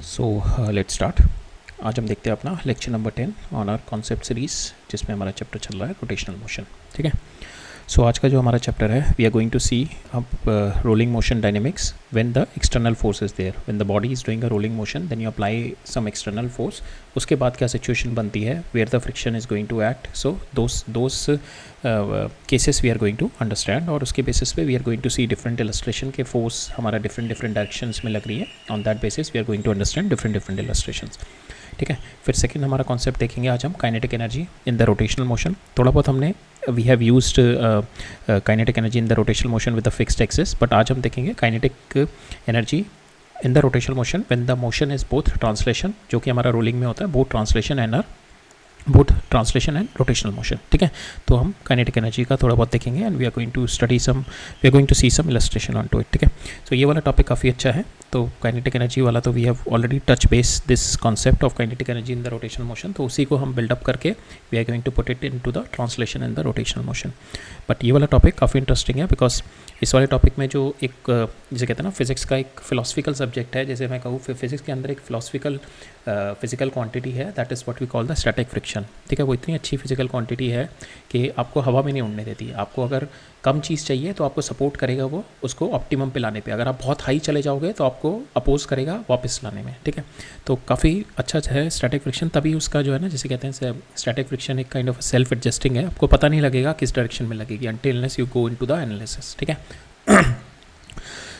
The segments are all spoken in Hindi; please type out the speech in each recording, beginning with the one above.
So let's start. आज हम देखते हैं अपना lecture number 10 on our concept series, जिसमें हमारा चैप्टर चल रहा है रोटेशनल मोशन। ठीक है। सो आज का जो हमारा चैप्टर है, we are going to see अब rolling motion dynamics when the external force is there. When the body is doing a rolling motion then you apply some external force. उसके बाद क्या सिचुएशन बनती है, where the friction is going to act. So those cases we are going to understand, और उसके बेसिस पे we are going to see different illustration के फोर्स हमारा डिफरेंट डायरेक्शंस में लग रही है। On that basis we are going to understand different illustrations. ठीक है। फिर सेकंड हमारा कॉन्सेप्ट देखेंगे आज हम, kinetic energy in the rotational motion. थोड़ा बहुत हमने we have used kinetic energy in the rotational motion with the fixed axis, but आज हम देखेंगे kinetic energy in the rotational motion when the motion is both translation, जो कि हमारा रोलिंग में होता है, both translation and rotational motion. ठीक है। तो हम काइनेटिक एनर्जी का थोड़ा बहुत देखेंगे and we are going to see some illustration on to it. ठीक है। सो ये वाला टॉपिक काफ़ी अच्छा है। तो काइनेटिक एनर्जी वाला तो we have already touch base this concept of kinetic energy in the rotational motion, तो उसी को हम बिल्डअप करके we are going to put it in to the translation in the rotational motion. But ये वाला टॉपिक काफ़ी इंटरेस्टिंग है, बिकॉज इस वाले टॉपिक में जो एक जैसे कहते हैं ना, फिजिक्स का एक फिलोसफिकल सब्जेक्ट है, जैसे मैं कहूँ फिजिक्स के अंदर एक फिजिकल क्वांटिटी है, that is what we call the static friction. ठीक है। वो इतनी अच्छी फिजिकल क्वांटिटी है कि आपको हवा में नहीं उड़ने देती। आपको अगर कम चीज़ चाहिए तो आपको सपोर्ट करेगा वो उसको ऑप्टिमम पे लाने पे। अगर आप बहुत हाई चले जाओगे तो आपको अपोज करेगा वापस लाने में। ठीक है। तो काफ़ी अच्छा है स्टैटिक फ्रिक्शन। तभी उसका जो है ना, जैसे कहते हैं स्टैटिक फ्रिक्शन एक काइंड ऑफ सेल्फ एडजस्टिंग है। आपको पता नहीं लगेगा किस डायरेक्शन में लगेगी until unless you go into the analysis. ठीक है।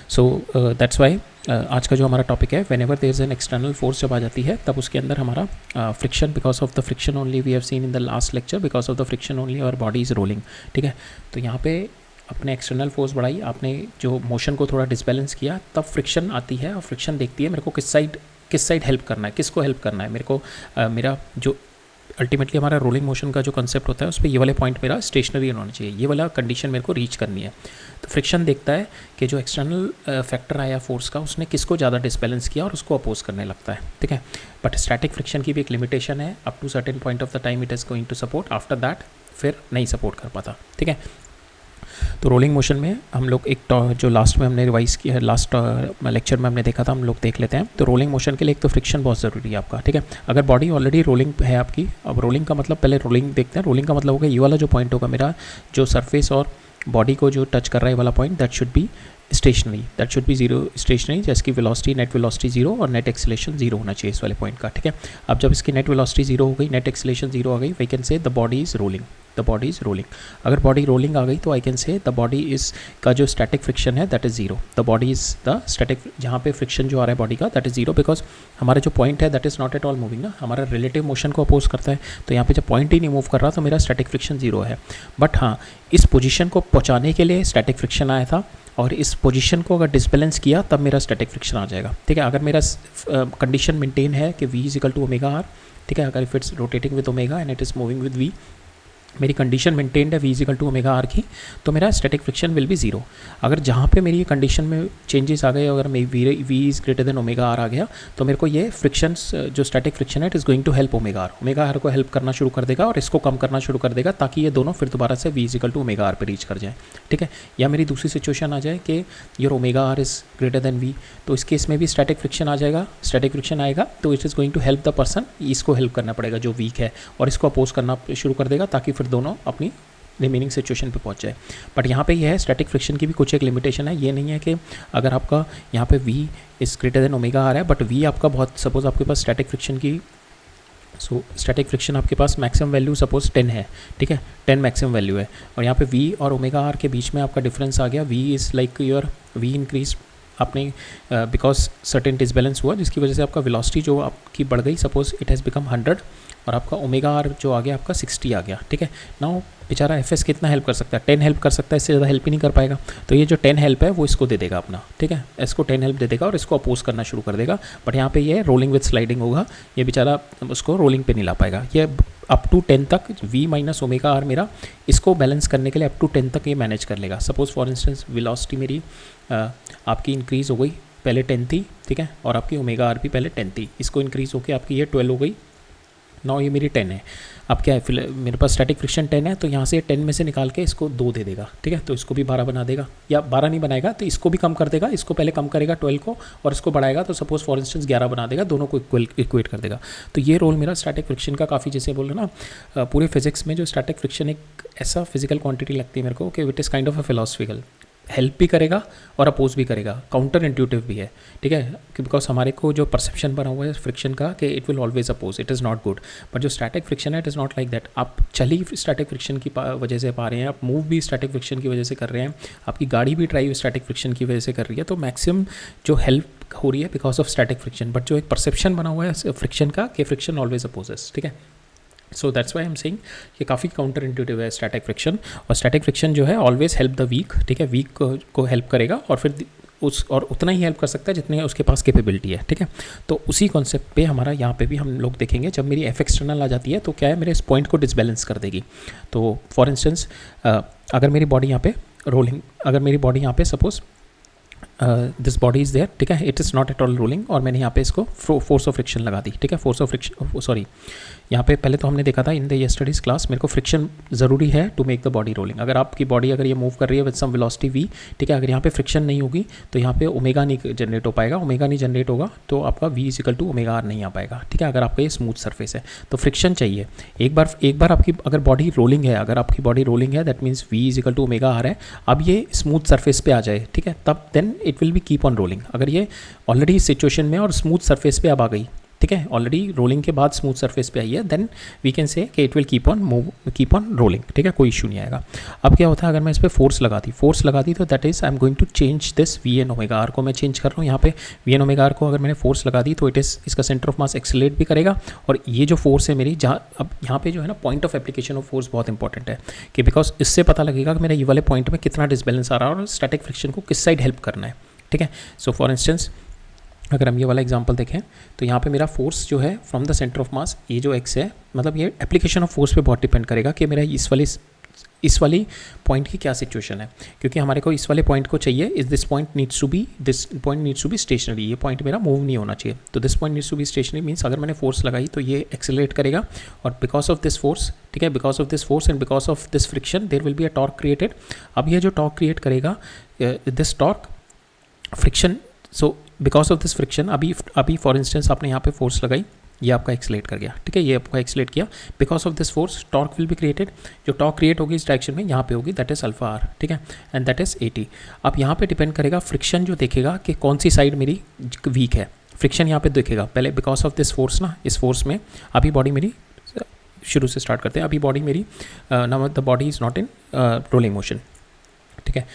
सो दैट्स वाई आज का जो हमारा टॉपिक है, whenever there is an external force जब आ जाती है, तब उसके अंदर हमारा friction, because of the friction only we have seen in the last lecture, because of the friction only our body is rolling. ठीक है। तो यहाँ पे अपने एक्सटर्नल फोर्स बढ़ाई, आपने जो मोशन को थोड़ा डिसबैलेंस किया, तब फ्रिक्शन आती है और फ्रिक्शन देखती है मेरे को किस साइड हेल्प करना है, किसको हेल्प करना है मेरे को। मेरा जो अल्टीमेटली हमारा रोलिंग मोशन का जो कंसेप्ट होता है, उस पर ये वाले पॉइंट मेरा स्टेशनरी होना चाहिए, ये वाला कंडीशन मेरे को रीच करनी है। तो फ्रिक्शन देखता है कि जो एक्सटर्नल फैक्टर आया फोर्स का, उसने किसको ज़्यादा डिसबैलेंस किया और उसको अपोज करने लगता है। ठीक है। बट स्टैटिक फ्रिक्शन की भी एक लिमिटेशन है, up to certain point of the time it is going to support, after that फिर नहीं सपोर्ट कर पाता। ठीक है। तो रोलिंग मोशन में हम लोग एक जो लास्ट में हमने रिवाइज किया, लास्ट लेक्चर में हमने देखा था, हम लोग देख लेते हैं। तो रोलिंग मोशन के लिए एक तो फ्रिक्शन बहुत ज़रूरी है आपका। ठीक है। अगर बॉडी ऑलरेडी रोलिंग है आपकी, अब रोलिंग का मतलब, पहले रोलिंग देखते हैं। रोलिंग का मतलब होगा ये वाला जो पॉइंट होगा मेरा, जो सरफेस और बॉडी को जो टच कर रहा है वाला point, that should be stationary, that should be zero stationary, जिसकी वेलोसिटी, नेट वेलोसिटी जीरो और नेट एक्सेलरेशन जीरो होना चाहिए इस वाले पॉइंट का। ठीक है। अब जब इसकी नेट वेलोसिटी जीरो हो गई, नेट एक्सेलरेशन जीरो आ गई, we can say the body is rolling, the body is rolling. अगर बॉडी रोलिंग आ गई तो I can say the body is का जो स्टैटिक फ्रिक्शन है that is zero, the body is the static, जहाँ पे फ्रिक्शन जो आ रहा है बॉडी का दैट इज जीरो, बिकॉज हमारा जो पॉइंट है that is not at all moving ना, हमारा रिलेटिव मोशन को अपोज करता है। तो यहाँ पे जब पॉइंट ही नहीं मूव कर रहा तो मेरा स्टैटिक फ्रिक्शन जीरो है। बट हाँ, इस पोजीशन को पहुँचाने के लिए स्टैटिक फ्रिक्शन आया था, और इस पोजीशन को अगर डिसबैलेंस किया तब मेरा स्टैटिक फ्रिक्शन आ जाएगा। ठीक है। अगर मेरा कंडीशन मेंटेन है कि v is equal to omega r, ठीक है, अगर if it's rotating with omega and it is moving with v, मेरी कंडीशन मेंटेन्ड है v is equal to omega r की, तो मेरा static friction will be zero. अगर जहाँ पे मेरी कंडीशन में चेंजेस आ गए, अगर मेरी v is greater than omega r आ गया, तो मेरे को ये फ्रिक्शन जो स्टैटिक फ्रिक्शन है it is going to help omega r को हेल्प करना शुरू कर देगा और इसको कम करना शुरू कर देगा, ताकि ये दोनों फिर दोबारा से v is equal to omega r पर रीच कर जाए। ठीक है। या मेरी दूसरी सिचुएशन आ जाए कि your omega r is greater than v, तो इस केस में भी स्टैटिक फ्रिक्शन आ जाएगा, स्टैटिक फ्रिक्शन आएगा तो it is going to help the person, इसको हेल्प करना पड़ेगा जो वीक है, और इसको अपोज करना शुरू कर देगा, ताकि फिर दोनों अपनी रिमेनिंग सिचुएशन पे पहुंच जाए। बट यहाँ पे ये है, स्टैटिक फ्रिक्शन की भी कुछ एक लिमिटेशन है। ये नहीं है कि अगर आपका यहाँ पे v is greater than omega आ रहा है, बट v आपका बहुत, सपोज आपके पास स्टैटिक फ्रिक्शन की, स्टैटिक फ्रिक्शन आपके पास मैक्सिमम वैल्यू सपोज 10 है। ठीक है। 10 मैक्सिमम वैल्यू है, और यहाँ पे v और ओमेगा आर के बीच में आपका डिफरेंस आ गया, v is like your v increase आपने बिकॉज सर्टेन डिसबैलेंस हुआ, जिसकी वजह से आपका वेलोसिटी जो आपकी बढ़ गई, सपोज इट हैज़ बिकम 100, और आपका ओमेगा आर जो आ गया आपका 60 आ गया। ठीक है। नाउ बेचारा एफ कितना हेल्प कर सकता है, 10 हेल्प कर सकता है, इससे ज़्यादा हेल्प ही नहीं कर पाएगा। तो ये जो 10 हेल्प है वो इसको दे देगा अपना। ठीक है। इसको 10 हेल्प दे देगा और इसको अपोज करना शुरू कर देगा। बट यहाँ पे ये रोलिंग विद स्लाइडिंग होगा, ये बेचारा उसको रोलिंग पे नहीं ला पाएगा। ये अप टू 10 तक v माइनस ओमेगा आर मेरा, इसको बैलेंस करने के लिए अप टू 10 तक ये मैनेज कर लेगा। सपोज फॉर इंस्टेंस वेलोसिटी मेरी आपकी इंक्रीज़ हो गई, पहले 10 थी। ठीक है। और आपकी ओमेगा आर भी पहले 10 थी, इसको इंक्रीज़ होकर आपकी ये 12 हो गई, नाउ ये मेरी 10 है। अब क्या है, फिर मेरे पास स्टैटिक फ्रिक्शन 10 है, तो यहाँ से 10 में से निकाल के इसको 2 दे देगा, ठीक है। तो इसको भी 12 बना देगा, या 12 नहीं बनाएगा तो इसको भी कम कर देगा, इसको पहले कम करेगा 12 को और इसको बढ़ाएगा, तो सपोज फॉर इंस्टेंस 11 बना देगा, दोनों को इक्वेट कर देगा। तो ये रोल मेरा स्टैटिक फ्रिक्शन का काफ़ी, जैसे बोल रहे ना पूरे फिजिक्स में जो स्टैटिक फ्रिक्शन एक ऐसा फिजिकल क्वांटिटी लगती है मेरे को कि it is kind of a philosophical, help भी करेगा और अपोज भी करेगा, काउंटर इंट्यूटिव भी है, ठीक है। बिकॉज हमारे को जो परसेप्शन बना हुआ है फ्रिक्शन का कि it will always oppose, it is not good, but जो स्टैटिक फ्रिक्शन है it is not like that. आप चल ही स्टैटिक फ्रिक्शन की वजह से पा रहे हैं, आप मूव भी स्टैटिक फ्रिक्शन की वजह से कर रहे हैं, आपकी गाड़ी भी ड्राइव स्टैटिक फ्रिक्शन की वजह से कर रही है, तो मैक्सिमम जो हेल्प हो रही है because of static friction. But जो एक परसेप्शन बना हुआ है फ्रिक्शन का कि फ्रिक्शन ऑलवेज अपोजेस, ठीक है। So that's why am saying ये काफ़ी काउंटर इंट्यूटिव है स्टैटिक फ्रिक्शन, और स्टैटिक फ्रिक्शन जो है ऑलवेज हेल्प द वीक, ठीक है। वीक को हेल्प करेगा और फिर और उतना ही हेल्प कर सकता है जितनी उसके पास कैपेबिलिटी है, ठीक है। तो उसी कॉन्सेप्ट पे हमारा यहाँ पे भी हम लोग देखेंगे, जब मेरी एफ एक्सटर्नल आ जाती है तो क्या है, मेरे इस पॉइंट को डिसबैलेंस कर देगी। तो फॉर इंस्टेंस अगर मेरी बॉडी यहाँ पे रोलिंग, अगर मेरी बॉडी यहाँ पे suppose this body is there, ठीक है, it is not at all rolling, और मैंने यहाँ पे इसको फोर्स ऑफ फ्रिक्शन लगा दी, ठीक है। फोर्स ऑफ फ्रिक्शन, सॉरी, यहाँ पे पहले तो हमने देखा था इन द यस्टरडीज क्लास, मेरे को फ्रिक्शन ज़रूरी है to make the body rolling. अगर आपकी बॉडी अगर ये मूव कर रही है विद सम वेलोसिटी v, ठीक है, अगर यहाँ पे फ्रिक्शन नहीं होगी तो यहाँ पे ओमेगा नहीं जनरेट हो पाएगा, ओमेगा नहीं जनरेट होगा तो आपका v equal to omega r नहीं आ पाएगा, ठीक है। अगर आपका ये स्मूथ सरफेस है तो फ्रिक्शन चाहिए। एक बार आपकी अगर बॉडी रोलिंग है, अगर आपकी बॉडी रोलिंग है that means v equal to omega r है, अब ये स्मूथ सरफेस पे आ जाए, ठीक है, तब then it will be keep on rolling. अगर ये ऑलरेडी इस सिचुएशन में और स्मूथ सरफेस पे अब आ गई, ठीक है, ऑलरेडी रोलिंग के बाद स्मूथ सरफेस पे आई है, देन वी कैन से कि it will keep on rolling, ठीक है, कोई इशू नहीं आएगा। अब क्या होता है, अगर मैं इस पर फोर्स लगा दी तो that is I am going to change this v and omega r को मैं चेंज कर रहा हूँ। यहाँ पे वी एन ओमेगा आर को अगर मैंने फोर्स लगा दी तो इट इज़ इसका सेंटर ऑफ मास एक्सेलरेट भी करेगा, और ये जो फोर्स है मेरी, जहाँ अब यहाँ पे जो है ना point of application of force बहुत इंपॉर्टेंट है, कि बिकॉज इससे पता लगेगा कि मेरा ये वाले पॉइंट में कितना डिसबैलेंस आ रहा है और स्टैटिक फ्रिक्शन को किस साइड हेल्प करना है, ठीक है। सो फॉर इंस्टेंस अगर हम ये वाला एग्जांपल देखें तो यहाँ पे मेरा फोर्स जो है फ्रॉम द सेंटर ऑफ मास, ये जो एक्स है, मतलब ये एप्लीकेशन ऑफ फोर्स पे बहुत डिपेंड करेगा कि मेरा इस वाली पॉइंट की क्या सिचुएशन है, क्योंकि हमारे को इस वाले पॉइंट को चाहिए, इस this point needs to be stationary, ये पॉइंट मेरा मूव नहीं होना चाहिए। तो this point needs to be stationary means अगर मैंने फोर्स लगाई तो ये एक्सेलरेट करेगा, और बिकॉज ऑफ दिस फोर्स, ठीक है, because of this force and because of this friction there will be a torque created. अब ये जो टॉर्क क्रिएट करेगा, this torque friction, so because of this friction, अभी फॉर इंस्टेंस आपने यहाँ पे फोर्स लगाई, ये आपका एक्सलेट कर गया, ठीक है, ये आपका एक्सलेट किया, because of this force torque will be created, जो टॉर्क क्रिएट होगी इस डायरेक्शन में यहाँ पे होगी, दैट इज अल्फा आर, ठीक है, एंड दैट इज 80। अब यहाँ पे डिपेंड करेगा फ्रिक्शन, जो देखेगा कि कौन सी साइड मेरी वीक है, फ्रिक्शन यहाँ पे देखेगा पहले बिकॉज ऑफ दिस फोर्स ना, इस फोर्स में अभी बॉडी मेरी, शुरू से स्टार्ट करते हैं, अभी बॉडी मेरी now the body is not in rolling motion, ठीक है।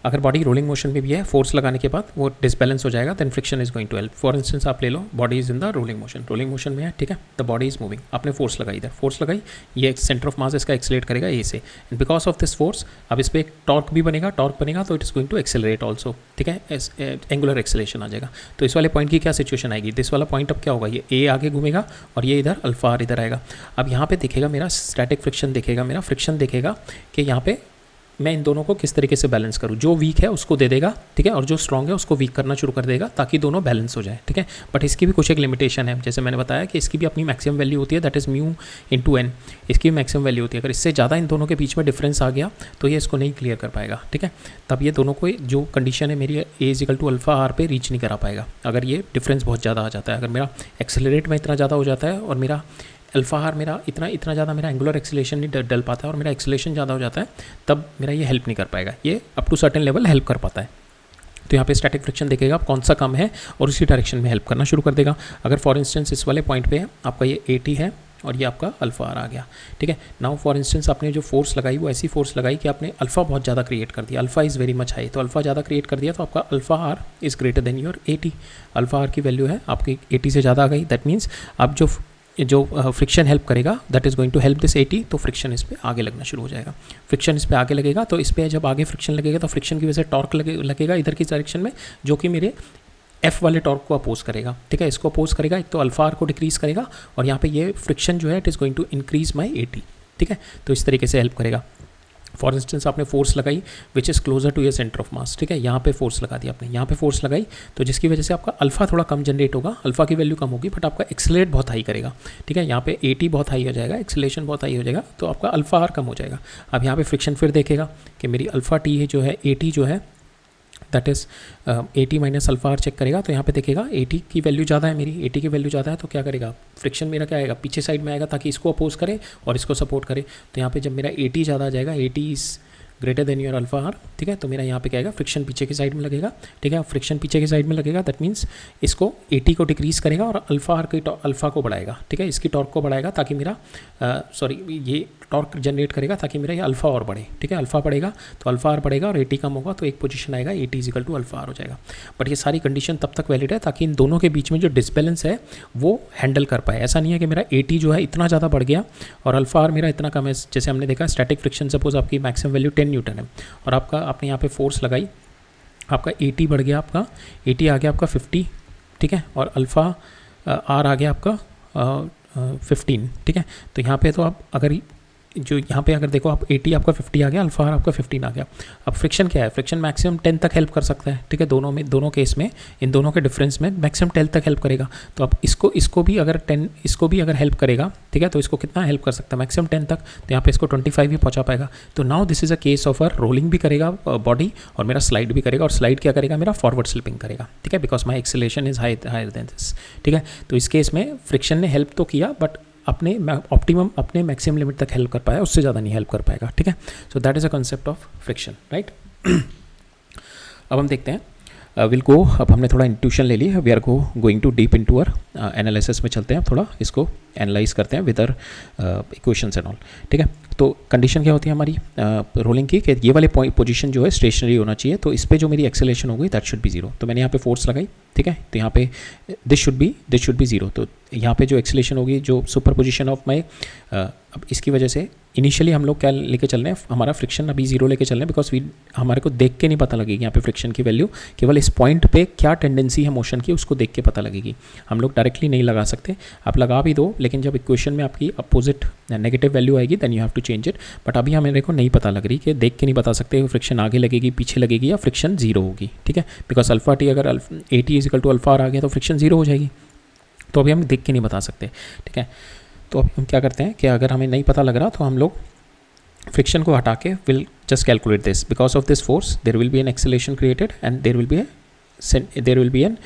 अगर बॉडी रोलिंग मोशन में भी है, फोर्स लगाने के बाद वो डिसबैलेंस हो जाएगा, then friction is going to help. For instance आप ले लो, body is in the rolling motion में है, ठीक है, द बॉडी इज मूविंग, आपने फोर्स लगाई, इधर फोर्स लगाई, ये सेंटर ऑफ मास इसका एक्सेलरेट करेगा ए से, and because of this force अब इस पर एक टॉर्क भी बनेगा, तो it is going to accelerate also, ठीक है, एंगुलर एक्सेलेशन आ जाएगा। तो इस वाले पॉइंट की क्या सिचुएशन आएगी, दिस वाला पॉइंट अब क्या होगा, ये ए आगे घूमेगा और ये इधर अल्फा आर इधर आएगा। अब यहाँ पे देखेगा मेरा स्टैटिक फ्रिक्शन, देखेगा मेरा फ्रिक्शन, देखेगा कि यहाँ पे मैं इन दोनों को किस तरीके से बैलेंस करूँ, जो वीक है उसको दे देगा, ठीक है, और जो स्ट्रॉन्ग है उसको वीक करना शुरू कर देगा, ताकि दोनों बैलेंस हो जाए, ठीक है। बट इसकी भी कुछ एक लिमिटेशन है, जैसे मैंने बताया कि इसकी भी अपनी मैक्सिमम वैल्यू होती है, that is mu into N, इसकी भी मैक्सिमम वैल्यू होती है। अगर इससे ज़्यादा इन दोनों के बीच में डिफरेंस आ गया तो ये इसको नहीं क्लियर कर पाएगा, ठीक है। तब ये दोनों को जो कंडीशन है मेरी a is equal to alpha r पे रीच नहीं करा पाएगा, अगर ये डिफरेंस बहुत ज़्यादा आ जाता है। अगर मेरा एक्सेलरेट में इतना ज़्यादा हो जाता है और मेरा अल्फा आर मेरा इतना ज़्यादा मेरा एंगुलर एक्सेलेशन नहीं डल पाता है और मेरा एक्सेलेशन ज़्यादा हो जाता है, तब मेरा ये हेल्प नहीं कर पाएगा, ये up to certain level help कर पाता है। तो यहाँ पे स्टैटिक फ्रिक्शन देखेगा आप कौन सा कम है और उसी डायरेक्शन में हेल्प करना शुरू कर देगा। अगर फॉर इंस्टेंस इस वाले पॉइंट पे आपका ये 80 है और ये आपका अल्फा आर आ गया, ठीक है। नाउ फॉर इंस्टेंस आपने जो फोर्स लगाई वो ऐसी फोर्स लगाई कि आपने अल्फा बहुत ज़्यादा क्रिएट कर दिया, alpha is very much high, तो अल्फा ज़्यादा क्रिएट कर दिया तो आपका alpha are is greater than your 80, alpha r की वैल्यू है आपकी 80 से ज़्यादा आ गई, दैट मीन्स आप जो फ्रिक्शन हेल्प करेगा that is going to help this 80, तो फ्रिक्शन इस पर आगे लगना शुरू हो जाएगा। फ्रिक्शन इस पर आगे लगेगा तो इस पर जब आगे फ्रिक्शन लगेगा तो फ्रिक्शन की वजह से टॉर्क लगेगा इधर की डायरेक्शन में, जो कि मेरे एफ वाले टॉर्क को अपोज करेगा, ठीक है, इसको अपोज करेगा, एक तो अल्फा आर को डिक्रीज करेगा और यहाँ पे ये फ्रिक्शन जो है it is going to increase my 80, ठीक है। तो इस तरीके से हेल्प करेगा। फॉर इंस्टेंस आपने फोर्स लगाई which is closer to your centre of mass, ठीक है, यहाँ पे फोर्स लगा दिया आपने, यहाँ पे फोर्स लगाई, तो जिसकी वजह से आपका अल्फा थोड़ा कम जनरेट होगा, अल्फा की वैल्यू कम होगी, बट आपका एक्सेलरेट बहुत हाई करेगा, ठीक है, यहाँ पे AT बहुत हाई हो जाएगा, एक्सेलेरेशन बहुत हाई हो जाएगा, तो आपका अल्फा आर कम हो जाएगा। अब यहाँ पे फ्रिक्शन फिर देखेगा कि मेरी अल्फा टी है जो है AT जो है that is AT minus alpha r check करेगा, तो यहाँ पे देखेगा AT की वैल्यू ज़्यादा है, मेरी AT की वैल्यू ज़्यादा है, तो क्या करेगा, फ्रिक्शन मेरा क्या आएगा, पीछे साइड में आएगा ताकि इसको अपोज करे और इसको सपोर्ट करे। तो यहाँ पे जब मेरा AT ज़्यादा आ जाएगा, AT is greater than your alpha are, ठीक है, तो मेरा यहाँ पे क्या आएगा, फ्रिक्शन पीछे की साइड में लगेगा, ठीक है, फ्रिक्शन पीछे की साइड में लगेगा, दैट मीन्स इसको AT को डिक्रीज़ करेगा और अल्फा आर की अल्फा को बढ़ाएगा, ठीक है, इसकी टॉर्क को बढ़ाएगा ताकि मेरा ये टॉर्क जनरेट करेगा ताकि मेरा ये अल्फा और बढ़े, ठीक है, अल्फा बढ़ेगा तो अल्फा आर बढ़ेगा और AT कम होगा तो एक पोजीशन आएगा AT equal to alpha are हो जाएगा। बट ये सारी कंडीशन तब तक वैलिड है ताकि इन दोनों के बीच में जो डिसबैलेंस है वो हैंडल कर पाए। ऐसा नहीं है कि मेरा AT जो है इतना ज़्यादा बढ़ गया और अल्फा आर मेरा इतना कम है। जैसे हमने देखा स्टैटिक फ्रिक्शन, सपोज आपकी मैक्सिमम वैल्यू 10 न्यूटन है और आपने यहाँ पे फोर्स लगाई, आपका AT बढ़ गया, आपका AT आ गया आपका 50, ठीक है, और अल्फा आर आ गया आपका 15, ठीक है, तो यहाँ पे तो आप अगर जो यहाँ पे अगर देखो आप AT आपका 50 आ गया, अल्फा आर आपका 15 आ गया। अब फ्रिक्शन क्या है, फ्रिक्शन मैक्सिमम 10 तक हेल्प कर सकता है, ठीक है, दोनों केस में, इन दोनों के डिफरेंस में मैक्सिमम 10 तक हेल्प करेगा। तो अब इसको भी अगर हेल्प करेगा, ठीक है, तो इसको कितना हेल्प कर सकता है, मैक्सिमम 10 तक, तो यहाँ पे इसको 25 भी पहुँचा पाएगा। तो now this is a case of rolling भी करेगा बॉडी और मेरा स्लाइड भी करेगा, और स्लाइड क्या करेगा, मेरा फॉरवर्ड स्लिपिंग करेगा, ठीक है, because my acceleration is higher than this, ठीक है। तो इस केस में फ्रिक्शन ने हेल्प तो किया बट अपने ऑप्टिमम अपने मैक्सिमम लिमिट तक हेल्प कर पाया, उससे ज़्यादा नहीं हेल्प कर पाएगा, ठीक है। So that is a concept of friction, right. अब हम देखते हैं विल गो, अब हमने थोड़ा इंट्यूशन ले ली, we are going to deep into our analysis में चलते हैं, थोड़ा इसको एनालाइज करते हैं with our equations and all, ठीक है। तो कंडीशन क्या होती है हमारी रोलिंग की कि ये वाले पोजीशन जो है स्टेशनरी होना चाहिए, तो इस पे जो मेरी एक्सेलेरेशन होगी दैट शुड बी जीरो। तो मैंने यहाँ पे फोर्स लगाई, ठीक है, तो यहाँ पे दिस शुड बी जीरो। तो यहाँ पे जो एक्सेलेरेशन होगी, जो सुपर पोजिशन ऑफ माई, अब इसकी वजह से इनिशियली हम लोग क्या लेके चल रहे हैं, हमारा फ्रिक्शन अभी जीरो लेके चल रहे हैं, बिकॉज हमारे को देख के नहीं पता लगेगी यहाँ पे फ्रिक्शन की वैल्यू, केवल इस पॉइंट पे क्या टेंडेंसी है मोशन की उसको देख के पता लगेगी। हम लोग डायरेक्टली नहीं लगा सकते, आप लगा भी दो, लेकिन जब इक्वेशन में आपकी अपोजिट नेगेटिव वैल्यू आएगी then you have to change it. But अभी हमें को नहीं पता लग रही कि देख के नहीं बता सकते फ्रिक्शन आगे लगेगी, पीछे लगेगी, या फ्रिक्शन जीरो होगी, ठीक है, बिकॉज अल्फा टी अगर AT is equal to alpha r आ गया तो फ्रिक्शन जीरो हो जाएगी, तो अभी हम देख के नहीं बता सकते, ठीक है। तो अभी हम क्या करते हैं कि अगर हमें नहीं पता लग रहा तो हम लोग फ्रिक्शन को हटा के will just calculate this, because of this force there will be an acceleration created and there will be an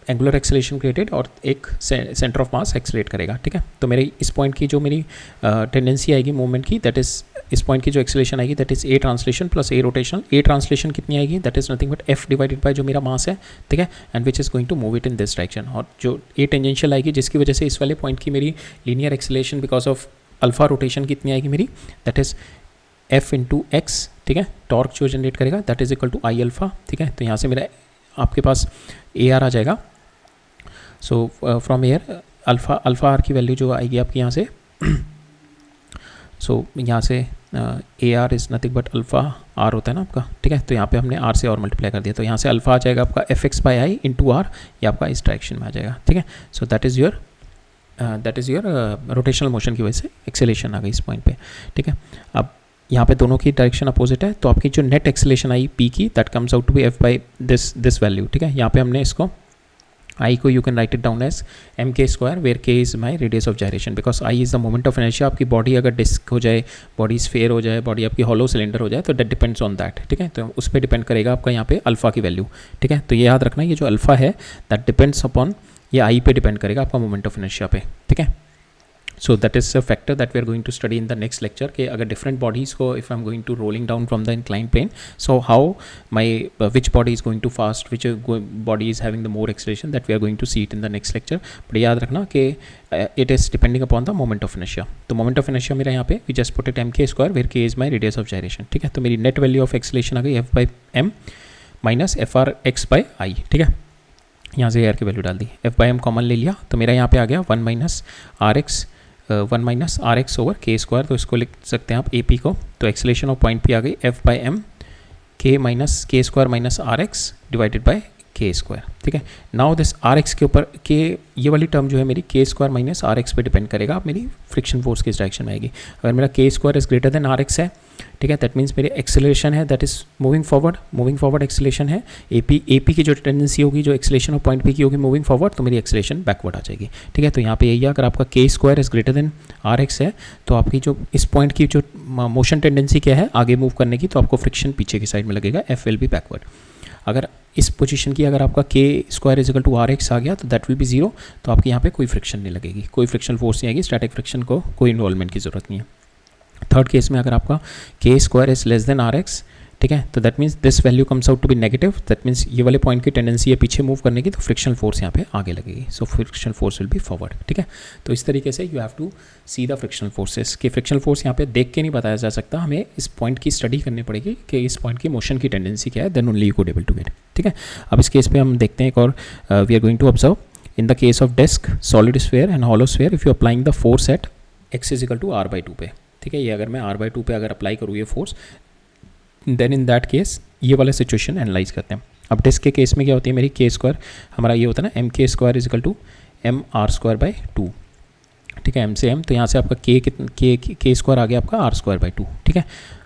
angular acceleration created, और एक सेंटर ऑफ मास एक्सेलेरेट करेगा, ठीक है। तो मेरी इस पॉइंट की जो मेरी टेंडेंसी आएगी मूवमेंट की, दैट इज़ इस पॉइंट की जो एक्सेलेरेशन आएगी that is A translation plus A rotational. A translation कितनी आएगी, that is nothing but F divided by जो मेरा मास है, ठीक है, and which is going to move it in this direction. और जो A टेंजेंशियल आएगी जिसकी वजह से इस वाले पॉइंट की मेरी linear acceleration because of alpha rotation कितनी आएगी मेरी, that is F into x, ठीक है, टॉर्क जो जनरेट करेगा that is equal to I alpha, ठीक है। तो यहाँ से मेरा आपके पास AR आ जाएगा। So from air alpha r की वैल्यू जो आएगी आपकी यहाँ से, सो यहाँ से AR is nothing but alpha r होता है ना आपका, ठीक है, तो यहाँ पे हमने R से और मल्टीप्लाई कर दिया, तो यहाँ से अल्फा आ जाएगा आपका FX by I into r, ये आपका इस डायरेक्शन में आ जाएगा, ठीक है। So that is your rotational motion की वजह से एक्सेलेरेशन आ गई इस पॉइंट पे, ठीक है। अब यहाँ पे दोनों की डायरेक्शन अपोजिट है, तो आपकी जो नेट एक्सेलेरेशन आई P की that comes out to be F by this value, ठीक है। यहाँ पे हमने इसको I को you can write it down as mk² where k is my radius of gyration, because I is the moment of inertia. आपकी बॉडी अगर डिस्क हो जाए, बॉडी स्फेयर हो जाए, बॉडी आपकी हॉलो सिलेंडर हो जाए, तो दैट डिपेंड्स ऑन दैट, ठीक है। तो उस पर डिपेंड करेगा आपका यहाँ पे अल्फा की वैल्यू, ठीक है। तो ये याद रखना, ये जो अल्फा है दैट डिपेंड्स अपॉन, ये I पे डिपेंड करेगा आपका मोमेंट ऑफ इनर्शिया पे, ठीक है। So that is a factor that we are going to study in the next lecture कि अगर different bodies को if I'm going to rolling down from the inclined plane, so how my which body is going to fast, which body is having the more acceleration, that we are going to see it in the next lecture. but याद रखना कि it is depending upon the moment of inertia. तो moment of inertia मेरा यहाँ पे we just put it mk² where k is my radius of gyration, ठीक है। तो मेरी net value of acceleration आ गई F by m minus FR x by I, ठीक है। यहाँ से R की वैल्यू डाल दी, F by m कॉमन ले लिया, तो मेरा यहाँ पे आ गया 1 minus RX ओवर k², तो इसको लिख सकते हैं आप AP को। तो एक्सेलेरेशन ऑफ पॉइंट P आ गई F by m k² minus RX divided by के स्क्वायर, ठीक है। नाउ दिस आर एक्स के ऊपर के ये वाली टर्म जो है मेरी के स्क्वायर माइनस आर एक्स पे डिपेंड करेगा, अब मेरी फ्रिक्शन फोर्स किस डायरेक्शन में आएगी। अगर मेरा k square is greater than r x है, ठीक है, दैट मीन्स मेरी एक्सेलरेशन है that is moving forward acceleration है। एपी की जो टेंडेंसी होगी, जो एक्सेलरेशन ऑफ पॉइंट पी की होगी मूविंग फॉरवर्ड, तो मेरी एक्सेलरेशन बैकवर्ड आ जाएगी, ठीक है। तो यहाँ पे यही है, अगर आपका k square is greater than r x है तो आपकी जो इस पॉइंट की जो मोशन टेंडेंसी क्या है आगे मूव करने की, तो आपको फ्रिक्शन पीछे की साइड में लगेगा, एफ विल बी बैकवर्ड। अगर इस पोजीशन की अगर आपका k square is equal to r x आ गया तो दैट विल बी जीरो, तो आपके यहाँ पे कोई फ्रिक्शन नहीं लगेगी, कोई फ्रिक्शन फोर्स नहीं आएगी, स्टैटिक फ्रिक्शन को कोई इन्वॉल्वमेंट की जरूरत नहीं है। थर्ड केस में अगर आपका k square is less than r x, ठीक है, तो that means this value comes out to be negative, that means ये वाले पॉइंट की टेंडेंसी है पीछे मूव करने की, तो फ्रिक्शनल फोर्स यहाँ पे आगे लगेगी, so frictional force will be forward, ठीक है। तो इस तरीके से you have to see the frictional forces, कि फ्रिक्शनल फोर्स यहाँ पे देख के नहीं बताया जा सकता, हमें इस पॉइंट की स्टडी करनी पड़ेगी कि इस पॉइंट की मोशन की टेंडेंसी क्या है, then only you could able to get, ठीक है। अब इस केस पे हम देखते हैं एक और, we are going to observe in the case of disc, solid sphere and hollow sphere, if you applying the force at x is equal to r by two पे, ठीक है। ये अगर मैं आर बाई टू पे अगर अप्लाई करूँ ये force, then in that case ये वाला सिचुएशन एनालाइज करते हैं। अब डिस्क के केस में क्या होती है, मेरी के स्क्वायर हमारा ये होता है ना, m k square is equal to m are square by two, ठीक है, एम से एम, तो यहाँ से आपका के स्क्वायर आ गया आपका आर स्क्वायर बाई टू, ठीक है।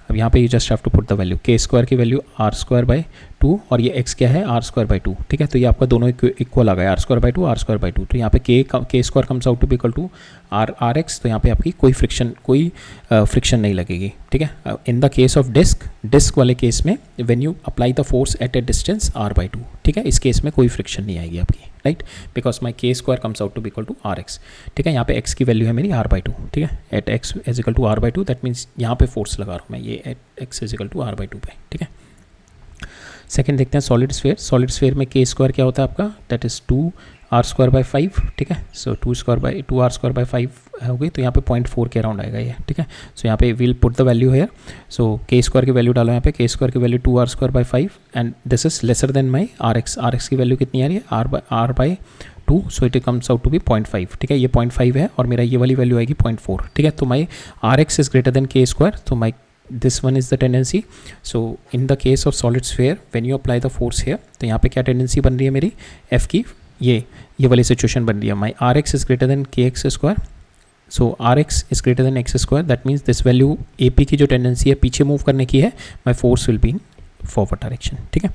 अब यहाँ पे you just have to put the value, k square की value r square by two और ये एक्स क्या है आर स्क्वायर बाई टू, ठीक है। तो ये आपका दोनों इक्वल आ गया, r square by two r square by two, तो यहाँ पे k square comes out to be equal to r x, तो यहाँ पे आपकी कोई फ्रिक्शन नहीं लगेगी, ठीक है। In the case of disc वाले केस में when you apply the force at a distance r by two, ठीक है, इस केस में कोई फ्रिक्शन नहीं आएगी आपकी, right, because my k square comes out to be equal to r x, ठीक है। यहाँ पे एक्स की वैल्यू है मेरी आर बाई टू, ठीक है, at x is equal to r by two, that means यहाँ पे फोर्स लगा रहा हूँ मैं ये at x is equal to r by two पे, ठीक है। सेकंड देखते हैं सॉलिड स्फीयर में के स्क्वायर क्या होता है आपका, that is two r square by five, ठीक है। So two r square by five हो गई, तो यहाँ पे 0.4 के अराउंड आएगा ये, ठीक है। सो यहाँ पे विल पुट द वैल्यू है, सो के स्क्वायर की वैल्यू डालो यहाँ पे, के स्क्वायर की value 2r square by 5 and this is lesser than my r x की वैल्यू कितनी आ रही है r by 2, so it comes out to be 0.5, ठीक है। ये 0.5 है और मेरा ये वाली वैल्यू आएगी 0.4, ठीक है। तो my r x is greater than k square, तो my this one is the tendency, so in the case of solid sphere when you apply the force here, तो यहाँ पे क्या टेंडेंसी बन रही है मेरी f की, ये वाली सिचुएशन बन रही है, my r x is greater than k x square, so r x is greater than x square, that means this value a p की जो टेंडेंसी है पीछे मूव करने की है, my force will be in forward direction, ठीक है।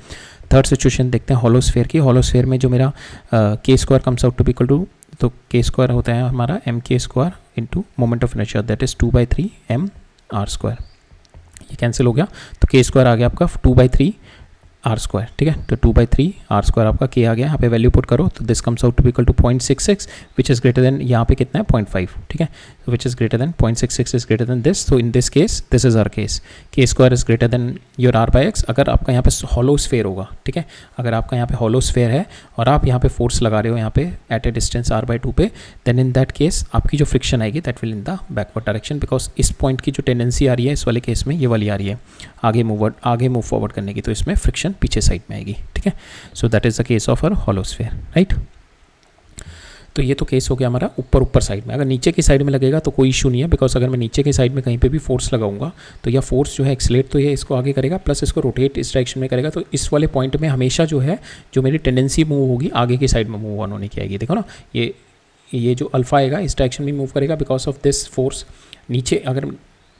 थर्ड सिचुएशन देखते हैं हॉलो स्फीयर की, हॉलो स्फीयर में जो मेरा k square comes out to be equal to, तो के स्क्वायर होता है हमारा m k square into moment of inertia, that is 2/3 m are square, ये कैंसिल हो गया, तो के स्क्वायर आ गया आपका 2/3 आर स्क्वायर, ठीक है। तो 2/3 आर स्क्वायर आपका के आ गया, यहाँ पे वैल्यू पुट करो तो this comes out to be equal to 0.66 which is greater than, यहाँ पे कितना है 0.5, ठीक है, which is greater than 0.66 is greater than this, तो in this case this is r case, k square is greater than your r by x. अगर आपका यहाँ पे हॉलो स्फीयर होगा, ठीक है, अगर आपका यहाँ पे हॉलो स्फीयर है और आप यहाँ पे फोर्स लगा रहे हो यहाँ पे at a distance r by two पे, देन इन दैट केस आपकी जो फ्रिक्शन आएगी that will in the backward direction, because इस पॉइंट की जो टेंडेंसी आ रही है इस वाले केस में ये वाली आ रही है आगे मूव फॉरवर्ड करने की, तो इसमें फ्रिक्शन पीछे साइड में आएगी, ठीक है। So that is the case of our hollow sphere, right. तो ये तो केस हो गया हमारा ऊपर साइड में। अगर नीचे की साइड में लगेगा तो कोई इशू नहीं है, बिकॉज अगर मैं नीचे की साइड में कहीं पे भी फोर्स लगाऊंगा तो यह फोर्स जो है एक्सलेट तो ये इसको आगे करेगा प्लस इसको रोटेट इस डायरेक्शन में करेगा, तो इस वाले पॉइंट में हमेशा जो है जो मेरी टेंडेंसी मूव होगी आगे की साइड में मूव ऑन होने की आएगी। देखो ना, ये जो अल्फा आएगा इस डायरेक्शन में मूव करेगा बिकॉज ऑफ दिस फोर्स। नीचे अगर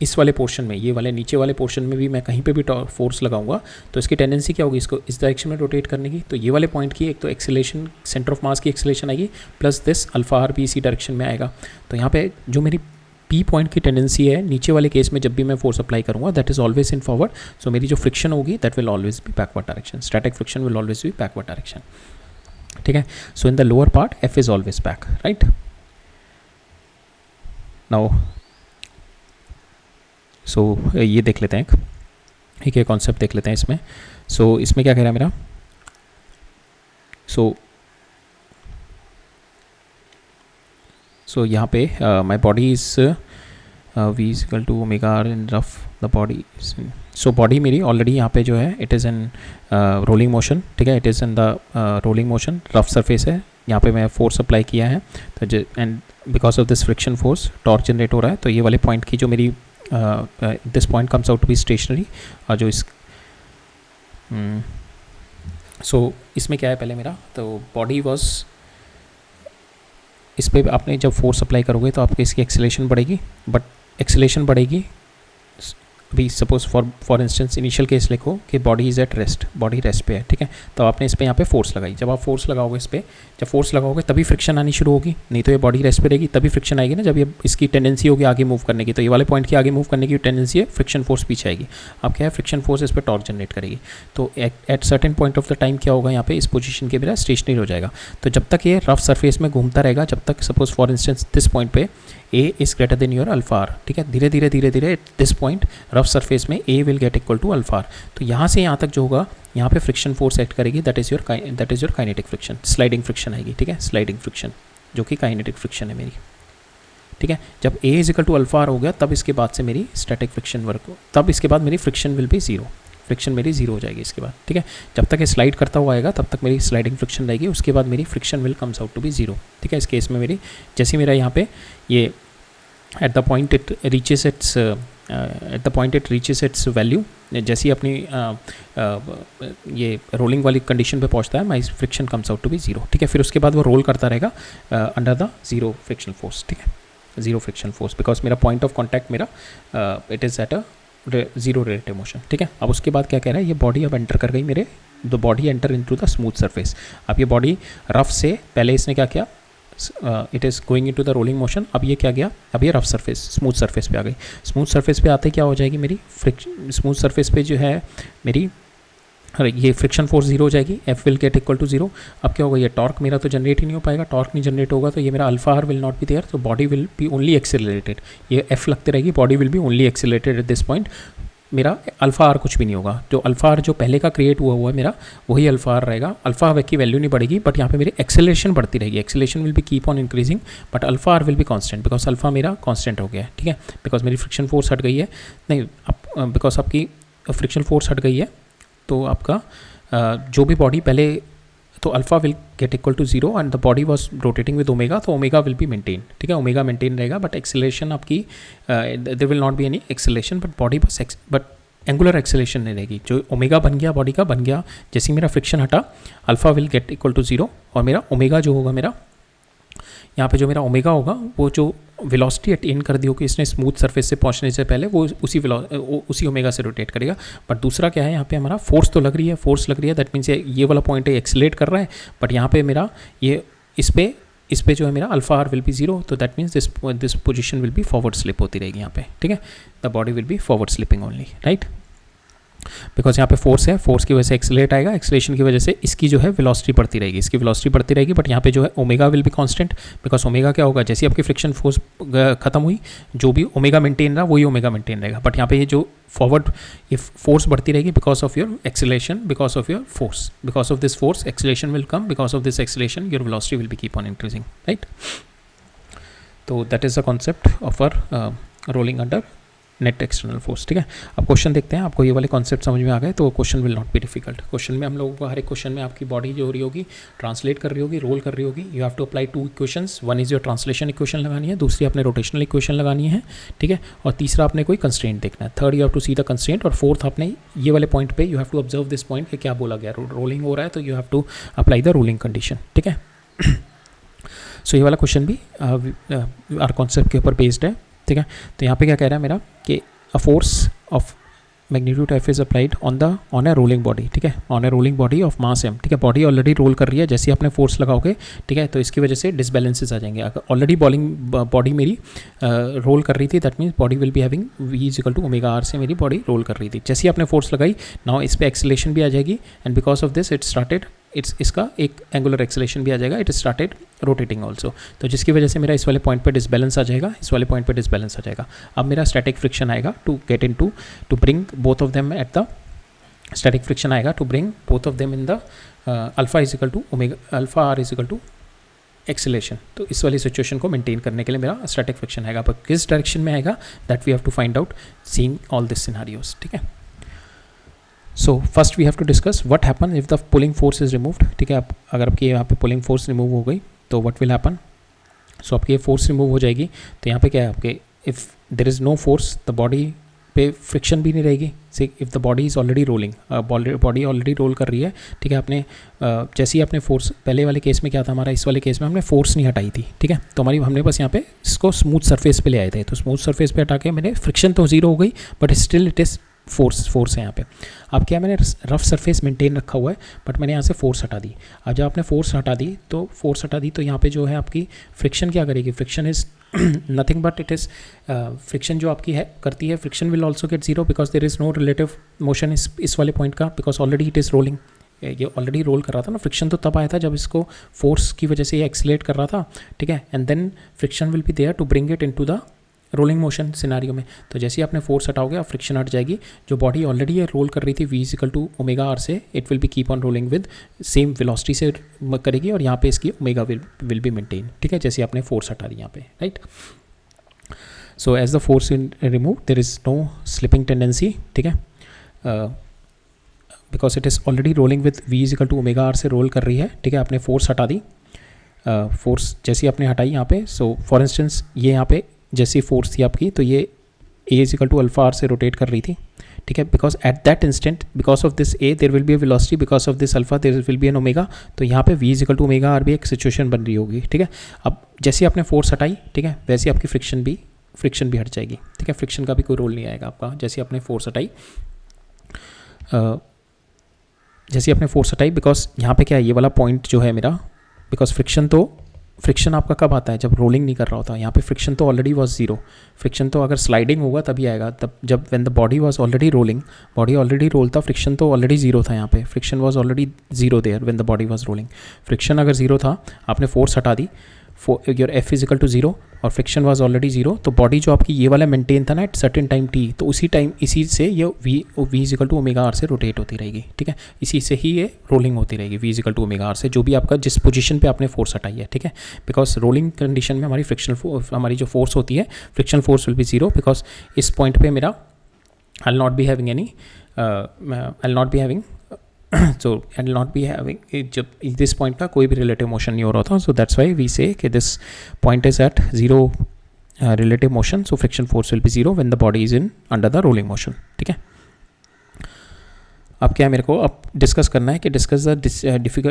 इस वाले पोर्शन में, ये वाले नीचे वाले पोर्शन में भी मैं कहीं पे भी फोर्स लगाऊंगा तो इसकी टेंडेंसी क्या होगी, इसको इस डायरेक्शन में रोटेट करने की। तो ये वाले पॉइंट की एक तो एक्सेलेरेशन, सेंटर ऑफ मास की एक्सेलेरेशन आएगी प्लस दिस अल्फा आर भी इसी डायरेक्शन में आएगा। तो यहाँ पे जो मेरी पी पॉइंट की टेंडेंसी है नीचे वाले केस में जब भी मैं फोर्स अप्लाई करूँगा that is always in forward, so मेरी जो फ्रिक्शन होगी that will always be backward direction, static friction will always be backward direction, ठीक है। So in the lower part f is always back, right. Now so ये देख लेते हैं एक ये कॉन्सेप्ट देख लेते हैं इसमें। सो इसमें क्या कह रहा है मेरा, सो यहाँ पे my body is v is equal to omega r in rough the body. So body मेरी ऑलरेडी यहाँ पे जो है it is in rolling motion, ठीक है, it is in the rolling motion, rough surface है, यहाँ पे मैं फोर्स अप्लाई किया है तो and because of this friction force torque generate हो रहा है। तो ये वाले पॉइंट की जो मेरी this point comes out to be stationary, और जो इस सो इसमें क्या है पहले मेरा, तो बॉडी वॉज, इस पर आपने जब फोर्स अप्लाई करोगे तो आपकी इसकी एक्सेलेरेशन बढ़ेगी, बट एक्सेलेरेशन बढ़ेगी, अभी suppose for instance initial case लिखो कि body is at rest, body rest पे है, ठीक है। तो आपने इस पर यहाँ पे फोर्स लगाई, जब आप फोर्स लगाओगे इस पर, जब फोर्स लगाओगे तभी फ्रिक्शन आनी शुरू होगी, नहीं तो ये बॉडी रेस्ट पे रहेगी, तभी फ्रिक्शन आएगी ना, जब ये इसकी टेंडेंसी होगी आगे मूव करने की, तो ये वाले पॉइंट की आगे मूव करने की टेंडेंसी है, फ्रिक्शन फोर्स पीछे आएगी, अब क्या है फ्रिक्शन फोर्स इस पर टॉर्क जनरेट करेगी। तो at certain point of the time क्या होगा यहाँ पे, इस पोजीशन के मेरा स्टेशनरी हो जाएगा। तो जब तक ये रफ सरफेस में घूमता रहेगा, जब तक suppose for instance this point पे a is greater than your alpha are, ठीक है, धीरे धीरे दिस पॉइंट रफ सरफेस में a will get equal to alpha r. तो यहाँ से यहाँ तक जो होगा, यहाँ पे फ्रिक्शन फोर्स एक्ट करेगी, that is your kinetic friction, sliding friction आएगी, ठीक है, स्लाइडिंग फ्रिक्शन जो कि काइनेटिक फ्रिक्शन है मेरी, ठीक है। जब a is equal to alpha are हो गया, तब इसके बाद से मेरी स्टैटिक फ्रिक्शन वर्क हो, तब इसके बाद मेरी friction will be zero, friction मेरी जीरो हो जाएगी इसके बाद, ठीक है। जब तक ये स्लाइड करता हुआ आएगा तब तक मेरी स्लाइडिंग फ्रिक्शन रहेगी, उसके बाद मेरी friction will comes out to be zero, ठीक है। इस केस में मेरी जैसे मेरा यहाँ पे ये at the point it reaches it's value, जैसे ही अपनी ये रोलिंग वाली कंडीशन पे पहुंचता है, my friction comes out to be zero, ठीक है। फिर उसके बाद वो रोल करता रहेगा under the zero friction force, ठीक है, जीरो फ्रिक्शन फोर्स, बिकॉज मेरा पॉइंट ऑफ कॉन्टैक्ट मेरा it is at a zero relative motion, ठीक है। अब उसके बाद क्या कह रहा है, ये बॉडी अब एंटर कर गई मेरे, the body enter into the smooth surface. अब ये बॉडी रफ से पहले इसने क्या किया, it is going into the rolling motion, अब ये क्या गया, अब ये रफ सरफेस स्मूथ सरफेस पे आ गई। स्मूथ सरफेस पे आते क्या हो जाएगी मेरी स्मूथ सरफेस पे जो है मेरी ये फ्रिक्शन फोर्स जीरो हो जाएगी, f will get equal to zero. अब क्या होगा, ये टॉर्क मेरा तो जनरेट ही नहीं हो पाएगा, टॉर्क नहीं जनरेट होगा तो ये मेरा alpha r will not be there, तो body will be only accelerated, ये एफ लगते रहेगी, body will be only accelerated at this point, मेरा अल्फा आर कुछ भी नहीं होगा। जो अल्फा आर जो पहले का क्रिएट हुआ है मेरा, वही अल्फा आर रहेगा, अल्फा आर की वैल्यू नहीं बढ़ेगी, बट यहाँ पे मेरी एक्सेलरेशन बढ़ती रहेगी, acceleration will be keep on increasing, but alpha r will be constant, because alpha मेरा कांस्टेंट हो गया है, ठीक है, बिकॉज मेरी फ्रिक्शन फोर्स हट गई है, नहीं अब बिकॉज आपकी फ्रिक्शन फोर्स हट गई है, तो आपका जो भी बॉडी पहले, तो alpha will get equal to zero and the body was rotating with omega, तो ओमेगा विल बी मेंटेन, ठीक है, ओमेगा मेंटेन रहेगा, बट एक्सेलरेशन आपकी there will not be any acceleration, but body but angular acceleration नहीं रहेगी। जो ओमेगा बन गया बॉडी का बन गया, जैसे मेरा फ्रिक्शन हटा, alpha will get equal to zero, और मेरा ओमेगा जो होगा मेरा यहाँ पे जो मेरा ओमेगा होगा, वो जो वेलोसिटी अटेन कर दी होगी इसने स्मूथ सरफेस से पहुँचने से पहले, वो उसी ओमेगा से रोटेट करेगा। बट दूसरा क्या है, यहाँ पे हमारा फोर्स तो लग रही है, फोर्स लग रही है, दैट मीन्स ये वाला पॉइंट है एक्सेलेरेट कर रहा है, बट यहाँ पे मेरा ये इस पे जो है मेरा alpha r will be zero, तो that means this position will be forward slip होती रहेगी यहाँ पे, ठीक है, the body will be forward slipping only, right, because यहाँ पे फोर्स है, फोर्स की वजह से एक्सेलरेट आएगा, एक्सेलरेशन की वजह से इसकी जो है वेलोसिटी बढ़ती रहेगी, इसकी वेलोसिटी बढ़ती रहेगी, बट यहाँ पे जो है omega will be constant, because omega क्या होगा, जैसे आपकी फ्रिक्शन फोर्स खत्म हुई, जो भी ओमेगा मेंटेन रहा वही ओमेगा मेंटेन रहेगा, बट यहाँ पे ये जो फॉरवर्ड ये फोर्स बढ़ती रहेगी because of your acceleration, because of your force, because of this force acceleration will come, because of this acceleration your velocity will be keep on increasing, right. तो that is the concept of our rolling under net external force, ठीक है। अब क्वेश्चन देखते हैं, आपको ये वाले कॉन्सेप्ट समझ में आ गए तो question will not be difficult. Question में हम लोगों को हर एक क्वेश्चन में आपकी बॉडी जो हो रही होगी, ट्रांसलेट कर रही होगी, रोल कर रही होगी, you have to apply 2 equations, one is your translation equation लगानी है, दूसरी आपने रोटेशनल इक्वेशन लगानी है, ठीक है, और तीसरा आपने कोई कंस्ट्रेंट देखना है, third you have to see the constraint, और फोर्थ आपने ये वाले पॉइंट पे you have to observe this point कि क्या बोला गया, रोलिंग हो रहा है तो you have to apply the rolling condition, ठीक है। सो ये वाला क्वेश्चन भी आर कॉन्सेप्ट के ऊपर बेस्ड है, ठीक है। तो यहाँ पे क्या कह रहा है मेरा कि a force of magnitude f is applied on a rolling body, ठीक है, on a rolling body of mass m, ठीक है, बॉडी ऑलरेडी रोल कर रही है, जैसे आपने फोर्स लगाओगे, ठीक है, तो इसकी वजह से डिसबैलेंसेस आ जाएंगे। अगर ऑलरेडी बॉडी मेरी रोल कर रही थी, that means body will be having v is equal to omega are से मेरी बॉडी रोल कर रही थी, जैसे ही आपने फोर्स लगाई, नाउ इस पर एक्सेलेरेशन भी आ जाएगी, and because of this it started इसका एक एंगुलर एक्सेलेरेशन भी आ जाएगा, इट स्टार्टेड रोटेटिंग ऑल्सो, तो जिसकी वजह से मेरा इस वाले पॉइंट पे डिसबैलेंस आ जाएगा, इस वाले पॉइंट पे डिसबैलेंस आ जाएगा। अब मेरा स्टैटिक फ्रिक्शन आएगा to get in to bring both of them at the static friction आएगा to bring both of them in the alpha is equal to omega, alpha are is equal to acceleration. तो इस वाली सिचुएशन को मेंटेन करने के लिए मेरा स्टैटिक फ्रिक्शन आएगा, पर किस डायरेक्शन में आएगा that we have to find out seeing all this scenarios, ठीक है। So first we have to discuss what happen if the pulling force is removed, ठीक है। अगर आपकी यहाँ पे पुलिंग फोर्स रिमूव हो गई तो व्हाट विल हैपन, सो आपकी ये फोर्स रिमूव हो जाएगी, तो यहाँ पे क्या है आपके, if there is no force the body पे फ्रिक्शन भी नहीं रहेगी। से if the body is already rolling, body already roll कर रही है, ठीक है। आपने जैसे ही आपने फोर्स, पहले वाले केस में क्या था हमारा, इस वाले केस में हमने फोर्स नहीं हटाई थी, ठीक है। तो हमारी हमने बस यहाँ पे इसको स्मूथ सरफेस पे ले आए थे, तो स्मूथ सरफेस पे हटा के मैंने फ्रिक्शन तो जीरो हो गई, but still it is force है यहाँ पे। अब क्या, मैंने रफ सरफेस मेंटेन रखा हुआ है, बट मैंने यहाँ से फोर्स हटा दी। अब जब आपने फोर्स हटा दी तो यहाँ पे जो है आपकी फ्रिक्शन क्या करेगी, friction is nothing but it is friction जो आपकी है करती है, friction will also get zero because there is no relative motion इस वाले पॉइंट का, because already it is rolling. ये ऑलरेडी रोल कर रहा था ना, फ्रिक्शन तो तब आया था जब इसको फोर्स की वजह से ये एक्सीलरेट कर रहा था, ठीक है। And then friction will be there to bring it into the rolling motion scenario में। तो जैसे ही आपने फोर्स हटाओगे आप फ्रिक्शन हट जाएगी, जो बॉडी ऑलरेडी ये रोल कर रही थी v=ω/r से, it will be keep on rolling with same velocity से करेगी, और यहाँ पे इसकी ओमेगा विल बी मेंटेन, ठीक है, जैसे आपने फोर्स हटा दी यहाँ पे, right. So as the force in remove there is no slipping tendency, ठीक है, because it is already rolling with v=ω/r से रोल कर रही है, ठीक है। आपने फोर्स हटा दी, फोर्स जैसी आपने हटाई यहाँ पे, सो फॉर इंस्टेंस ये यहाँ पे जैसी फोर्स थी आपकी, तो ये a=α/r से रोटेट कर रही थी, ठीक है। Because at that instant, because of this a there will be a velocity, because of this alpha there will be an omega, तो यहाँ पे v=ω/r भी एक सिचुएशन बन रही होगी, ठीक है। अब जैसे आपने फोर्स हटाई, ठीक है, वैसे आपकी फ्रिक्शन भी हट जाएगी, ठीक है। फ्रिक्शन का भी कोई रोल नहीं आएगा आपका, जैसे आपने फोर्स हटाई, बिकॉज यहाँ पे क्या है, ये वाला पॉइंट जो है मेरा, बिकॉज फ्रिक्शन आपका कब आता है, जब रोलिंग नहीं कर रहा होता। यहाँ पे फ्रिक्शन तो ऑलरेडी वॉज जीरो, फ्रिक्शन तो अगर स्लाइडिंग होगा तभी आएगा, तब जब when the body was already rolling, body already roll था, फ्रिक्शन तो ऑलरेडी जीरो था यहाँ पे, friction was already zero there when the body was rolling. Friction अगर जीरो था, आपने फोर्स हटा दी, योर f=0 और फ्रिक्शन वाज ऑलरेडी जीरो, तो बॉडी जो आपकी ये वाला मेंटेन था ना एट सर्टेन टाइम t, तो इसी से ये v=ω/r से रोटेट होती रहेगी, ठीक है। इसी से ही ये रोलिंग होती रहेगी v=ω/r से, जो भी आपका जिस पोजीशन पे आपने फोर्स हटाई है, ठीक है। बिकॉज रोलिंग कंडीशन में हमारी जो फोर्स होती है, friction force will be zero, because इस पॉइंट पे मेरा I will not be having जब दिस पॉइंट का कोई भी रिलेटिव मोशन नहीं हो रहा था, so that's why we say कि this point is at zero relative motion, so friction force will be zero when the body is in under the rolling motion, ठीक है। अब क्या है, मेरे को अब डिस्कस करना है कि discuss the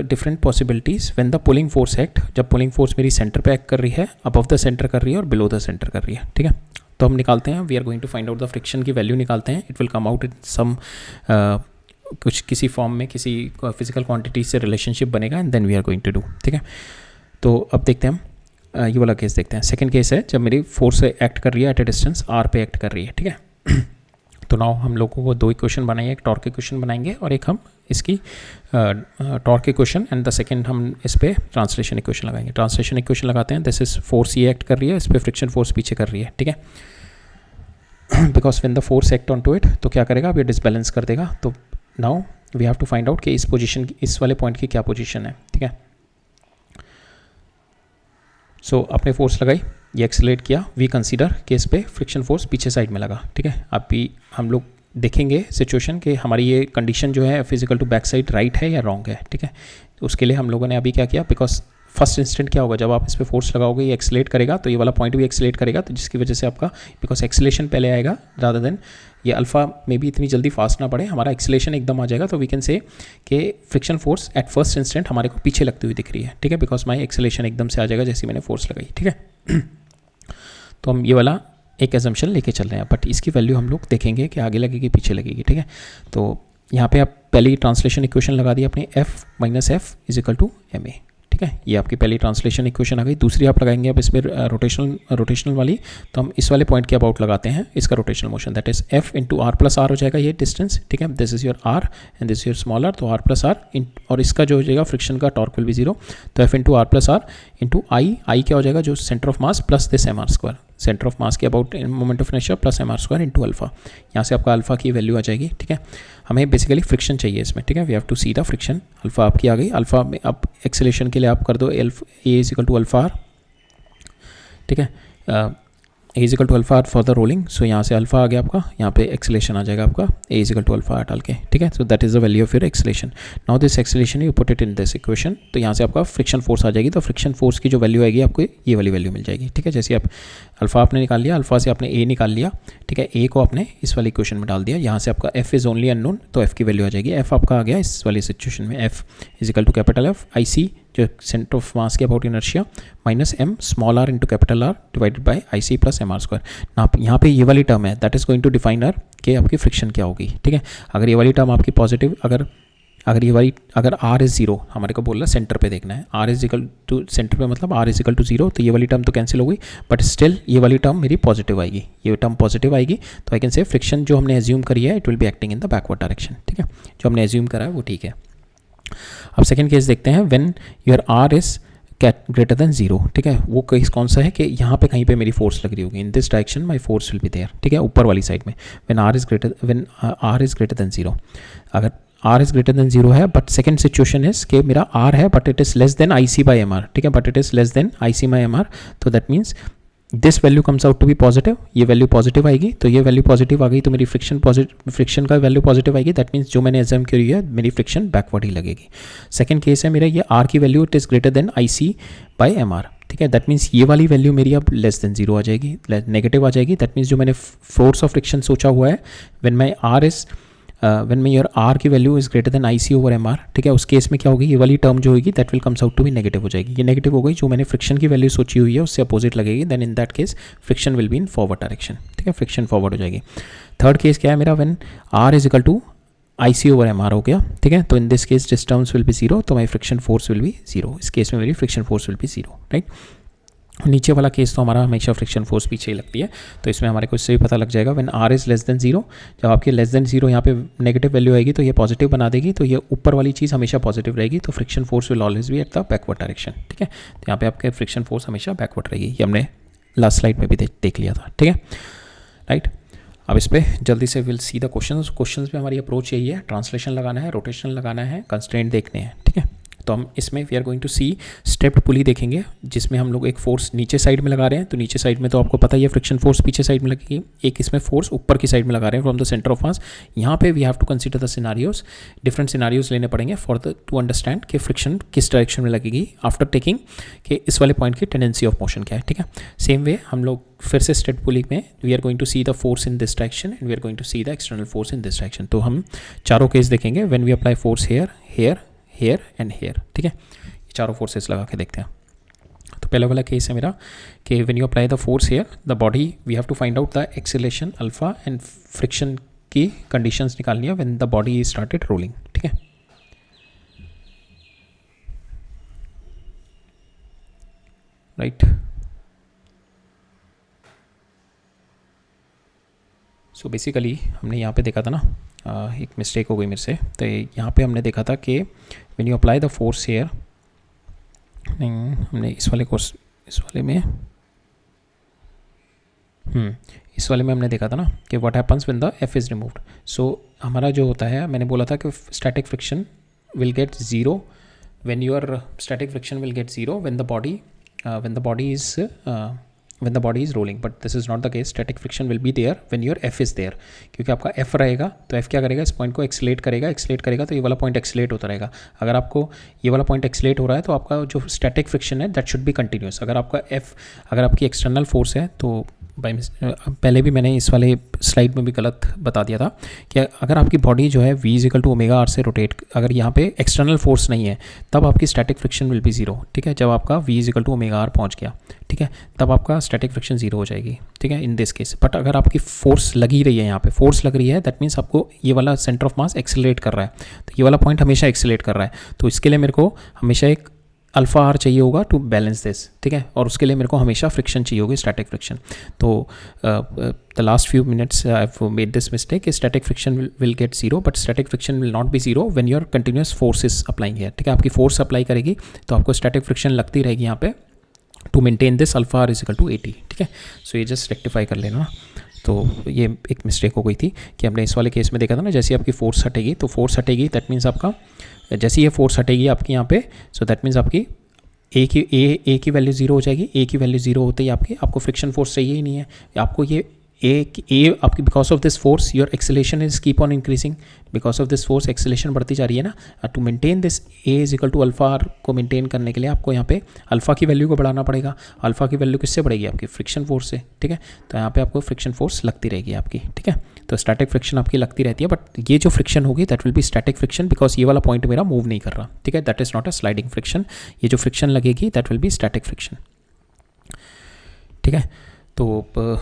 different possibilities when the pulling force act, जब पुलिंग फोर्स मेरी सेंटर पे एक्ट कर रही है, अबव द सेंटर कर रही है और बिलो द सेंटर कर रही है, ठीक है। तो हम निकालते हैं, we are going to find out the friction की वैल्यू निकालते हैं, it will come out in some किसी फॉर्म में, किसी फिजिकल क्वांटिटी से रिलेशनशिप बनेगा, and then we are going to do, ठीक है। तो अब देखते हैं हम ये वाला केस देखते हैं। सेकंड केस है जब मेरी फोर्स एक्ट कर रही है एट ए डिस्टेंस r पे एक्ट कर रही है, ठीक है। तो नाउ हम लोगों को दो इक्वेशन बनाएंगे, एक टॉर्क इक्वेशन बनाएंगे और एक हम इसकी torque equation, and the second हम इस पे ट्रांसलेशन इक्वेशन लगाएंगे। ट्रांसलेशन इक्वेशन लगाते हैं, दिस इज फोर्स ये एक्ट कर रही है, इस पर फ्रिक्शन फोर्स पीछे कर रही है, ठीक है। Because when the force act on to it, तो क्या करेगा, अब ये डिसबैलेंस कर देगा। तो now we have to find out कि इस पोजीशन की, इस वाले पॉइंट की क्या पोजीशन है, ठीक है। सो आपने फोर्स लगाई, ये एक्सेलरेट किया, वी कंसीडर कि इस पे फ्रिक्शन फोर्स पीछे साइड में लगा, ठीक है। अभी हम लोग देखेंगे सिचुएशन कि हमारी ये कंडीशन जो है physical to back side right है या रॉन्ग है, ठीक है। तो उसके लिए हम लोगों ने अभी क्या किया, बिकॉज फर्स्ट इंस्टेंट क्या होगा, जब आप इस पर फोर्स लगाओगे ये एक्सेलरेट करेगा, तो ये वाला पॉइंट भी एक्सेलरेट करेगा, तो जिसकी वजह से आपका, बिकॉज एक्सेलेरेशन पहले आएगा रादर देन ये अल्फा में भी इतनी जल्दी फास्ट ना पड़े, हमारा एक्सेलेरेशन एकदम आ जाएगा, तो वी कैन से कि friction force at first instant हमारे को पीछे लगती हुई दिख रही है, ठीक है, बिकॉज माई एक्सेलेरेशन एकदम से आ जाएगा जैसे मैंने फोर्स लगाई, ठीक है। तो हम ये वाला एक एजम्पशन लेके चल रहे हैं, बट इसकी वैल्यू हम लोग देखेंगे कि आगे लगेगी पीछे लगेगी, ठीक है। तो यहाँ पे आप पहली ट्रांसलेशन इक्वेशन लगा दी अपनी, f - f = ma, ठीक है। ये आपकी पहली ट्रांसलेशन इक्वेशन आ गई। दूसरी आप लगाएंगे अब इसमें रोटेशनल वाली, तो हम इस वाले पॉइंट के अबाउट लगाते हैं इसका rotational motion, that is f × r+r हो जाएगा ये डिस्टेंस, ठीक है। This is your r and this is your small r, तो r+r और इसका जो हो जाएगा फ्रिक्शन का टॉर्क विल बी जीरो, तो f × r+r × i क्या हो जाएगा, जो centre of mass plus this mr², centre of mass के about moment of inertia plus mr² × alpha, यहाँ से आपका अल्फा की वैल्यू आ जाएगी, ठीक है। हमें बेसिकली फ्रिक्शन चाहिए इसमें, ठीक है। We have to see the friction. Alpha आपकी आ गई, अल्फा में अब एक्सेलेरेशन के लिए आप कर दो a = α r, ठीक है। A is equal to alpha r for the rolling, so यहाँ से अल्फा आ गया आपका, यहाँ पे एक्सेलेरेशन आ जाएगा आपका ए इजिकल टू अल्फा आर डाल के, ठीक है। So that is the value of your acceleration. Now this acceleration you put it in this equation, तो यहाँ से आपका फ्रिक्शन फोर्स आ जाएगी, तो फ्रिक्शन फोर्स की जो वैल्यू आएगी आपको ये वाली वैल्यू मिल जाएगी, ठीक है। जैसे आप अल्फा आपने निकाल लिया, अल्फा से आपने ए निकाल लिया, ठीक है, ए को आपने इस वाली इक्वेशन में डाल दिया, यहाँ से आपका एफ इज़ ओनली अननोन, तो एफ की वैल्यू आ जाएगी, एफ आपका आ गया इस वाली सिचुएशन में, f is equal to capital f I c जो सेंटर ऑफ मास के about inertia minus m small r into capital r divided by I c plus M R square. ना यहाँ पे ये वाली टर्म है that is going to define r कि आपकी फ्रिक्शन क्या होगी, ठीक है। अगर ये वाली टर्म आपकी पॉजिटिव, अगर आर इज़ जीरो, हमारे को बोल रहा है सेंटर पे देखना है, R is equal to centre पे मतलब R is equal to zero, तो ये वाली टर्म तो कैंसिल हो गई, बट स्टिल ये वाली टर्म मेरी पॉजिटिव आएगी, ये टर्म पॉजिटिव आएगी, तो आई कैन से फ्रिक्शन जो हमने एज्यूम करी है it will be acting in the backward direction, ठीक है। जो हमने एज्यूम करा है वो ठीक है। अब सेकेंड केस देखते हैं, when your R is greater than zero, ठीक है। वो केस कौन सा है कि यहाँ पे कहीं पे मेरी फोर्स लग रही होगी, in this direction my force will be there, ठीक है, ऊपर वाली साइड में, when r is greater than zero. अगर r is greater than zero है, बट सेकेंड सिचुएशन इज कि मेरा आर है but it is less than I C by M R, ठीक है, but it is less than I C by M r, तो that means this value comes out to be positive, ये वैल्यू पॉजिटिव आएगी, तो ये वैल्यू पॉजिटिव आ गई, तो मेरी फ्रिक्शन का वैल्यू पॉजिटिव आएगी, दैट मीन्स जो मैंने एज्यूम करी है मेरी फ्रिक्शन बैकवर्ड ही लगेगी। सेकंड केस है मेरा ये आर की value it is greater than I C by M R, ठीक है, दैट मीन्स ये वाली वैल्यू मेरी अब लेस देन जीरो आ जाएगी, नेगेटिव आ जाएगी, दैट मीन्स जो मैंने फोर्स ऑफ फ्रिक्शन सोचा हुआ है व्हेन योर आर की value is greater than I C over M R, ठीक है, उस केस में क्या होगी, ये वाली टर्म जो होगी that will comes out to be negative हो जाएगी, ये नेगेटिव हो गई, जो मैंने फ्रिक्शन की वैल्यू सोची हुई है उससे अपोजिट लगेगी, then in that case friction will be in forward direction, ठीक है, फ्रिक्शन फॉरवर्ड हो जाएगी। थर्ड केस क्या है मेरा, when r is equal to I C over M r हो गया, ठीक है, तो in this case this terms will be zero, तो my friction force will be zero, इस केस में मेरी friction force will be zero, right. नीचे वाला केस तो हमारा हमेशा फ्रिक्शन फोर्स पीछे ही लगती है, तो इसमें हमारे को इससे भी पता लग जाएगा, when R is less than zero, जब आपकी लेस देन जीरो यहाँ पे नेगेटिव वैल्यू आएगी तो ये पॉजिटिव बना देगी, तो ये ऊपर वाली चीज़ हमेशा पॉजिटिव रहेगी, तो friction force will always B at the backward direction, ठीक है, तो यहाँ पे आपके फ्रिक्शन फोर्स हमेशा बैकवर्ड रहेगी, ये हमने लास्ट स्लाइड में भी देख लिया था, ठीक है, राइट। अब इस पर जल्दी से विल सी द क्वेश्चंस में हमारी अप्रोच यही है, ट्रांसलेशन लगाना है, रोटेशन लगाना है, कंस्ट्रेंट देखने हैं, ठीक है। तो हम इसमें we are going to see stepped pulley देखेंगे, जिसमें हम लोग एक फोर्स नीचे साइड में लगा रहे हैं, तो नीचे साइड में तो आपको पता ही है फ्रिक्शन फोर्स पीछे साइड में लगेगी, एक इसमें फोर्स ऊपर की साइड में लगा रहे हैं from the centre of mass. यहाँ पे we have to consider the scenarios, different scenarios लेने पड़ेंगे फॉर द टू अंडरस्टैंड कि फ्रिक्शन किस डायरेक्शन में लगेगी आफ्टर टेकिंग कि इस वाले पॉइंट की टेंडेंसी ऑफ मोशन क्या है, ठीक है। सेम वे हम लोग फिर से स्टेप्ड पुली में we are going to see the force in this direction and we are going to see the external force in this direction. तो हम चारों केस देखेंगे, when we apply force here here here and here, ठीक है, चारों फोर्सेस लगा के देखते हैं। तो पहला वाला केस है मेरा कि when you apply the force here the body we have to find out the acceleration alpha and friction की कंडीशंस निकालनी है when the body is started rolling, ठीक है। राइट, सो बेसिकली हमने यहाँ पे देखा था ना, एक मिस्टेक हो गई मेरे से, तो यहाँ पे हमने देखा था कि when you apply the force here, नहीं हमने इस वाले में हमने देखा था ना कि what happens when the f is removed. So हमारा जो होता है, मैंने बोला था कि static friction will get zero when your static friction will get zero when the body is rolling, but this is not the case, static friction will be there when your f is there, क्योंकि आपका एफ रहेगा तो एफ क्या करेगा, इस पॉइंट को एक्सलेट करेगा तो ये वाला पॉइंट एक्सलेट होता रहेगा। अगर आपको ये वाला पॉइंट एक्सलेट हो रहा है तो आपका जो स्टैटिक फ्रिक्शन है दैट शुड बी कंटिन्यूस। अगर आपकी एक्सटर्नल फोर्स है तो पहले भी मैंने इस वाले स्लाइड में भी गलत बता दिया था कि अगर आपकी बॉडी जो है v equal to omega are से रोटेट, अगर यहाँ पे एक्सटर्नल फोर्स नहीं है तब आपकी static friction will be zero, ठीक है। जब आपका v equal to omega R पहुँच गया, ठीक है, तब आपका स्टैटिक फ्रिक्शन जीरो हो जाएगी, ठीक है, इन दिस केस। बट अगर आपकी फोर्स लगी रही है, यहाँ पे फोर्स लग रही है, दैट मीन्स आपको ये वाला सेंटर ऑफ मास एक्सेलरेट कर रहा है, तो ये वाला पॉइंट हमेशा एक्सेलरेट कर रहा है, तो इसके लिए मेरे को हमेशा एक अल्फा आर चाहिए होगा टू बैलेंस दिस, ठीक है, और उसके लिए मेरे को हमेशा फ्रिक्शन चाहिए होगी, स्टैटिक फ्रिक्शन। तो the last few minutes I have made this mistake, static friction will get zero but static friction will not B zero when your continuous force is applying here, ठीक है। आपकी फोर्स अप्लाई करेगी तो आपको स्टैटिक फ्रिक्शन लगती रहेगी यहाँ पे to maintain this alpha are is equal to 80, ठीक है। सो ये जस्ट रेक्टिफाई कर लेना। तो ये एक मिस्टेक हो गई थी कि हमने इस वाले केस में देखा था ना, जैसे आपकी फोर्स हटेगी तो फोर्स हटेगी, दैट मीन्स आपका जैसे ये फोर्स हटेगी आपकी यहाँ पे, सो दैट मीन्स आपकी ए की वैल्यू ज़ीरो हो जाएगी। ए की वैल्यू ज़ीरो होते ही आपको फ्रिक्शन फोर्स चाहिए ही नहीं है। आपको ये ए आपकी because of this force your acceleration is keep on increasing, because of this force acceleration बढ़ती जा रही है ना। To maintain this A is equal to alpha are को मेंटेन करने के लिए आपको यहाँ पे अल्फा की वैल्यू को बढ़ाना पड़ेगा। अल्फा की वैल्यू किससे बढ़ेगी? आपकी फ्रिक्शन फोर्स से, ठीक है। तो यहाँ पे आपको फ्रिक्शन फोर्स लगती रहेगी आपकी, ठीक है। तो स्टैटिक फ्रिक्शन आपकी लगती रहती है, बट ये जो फ्रिक्शन होगी that will be static friction, because ये वाला पॉइंट मेरा मूव नहीं कर रहा, ठीक है। That is not a sliding friction. ये जो फ्रिक्शन लगेगी that will be static friction, ठीक है। तो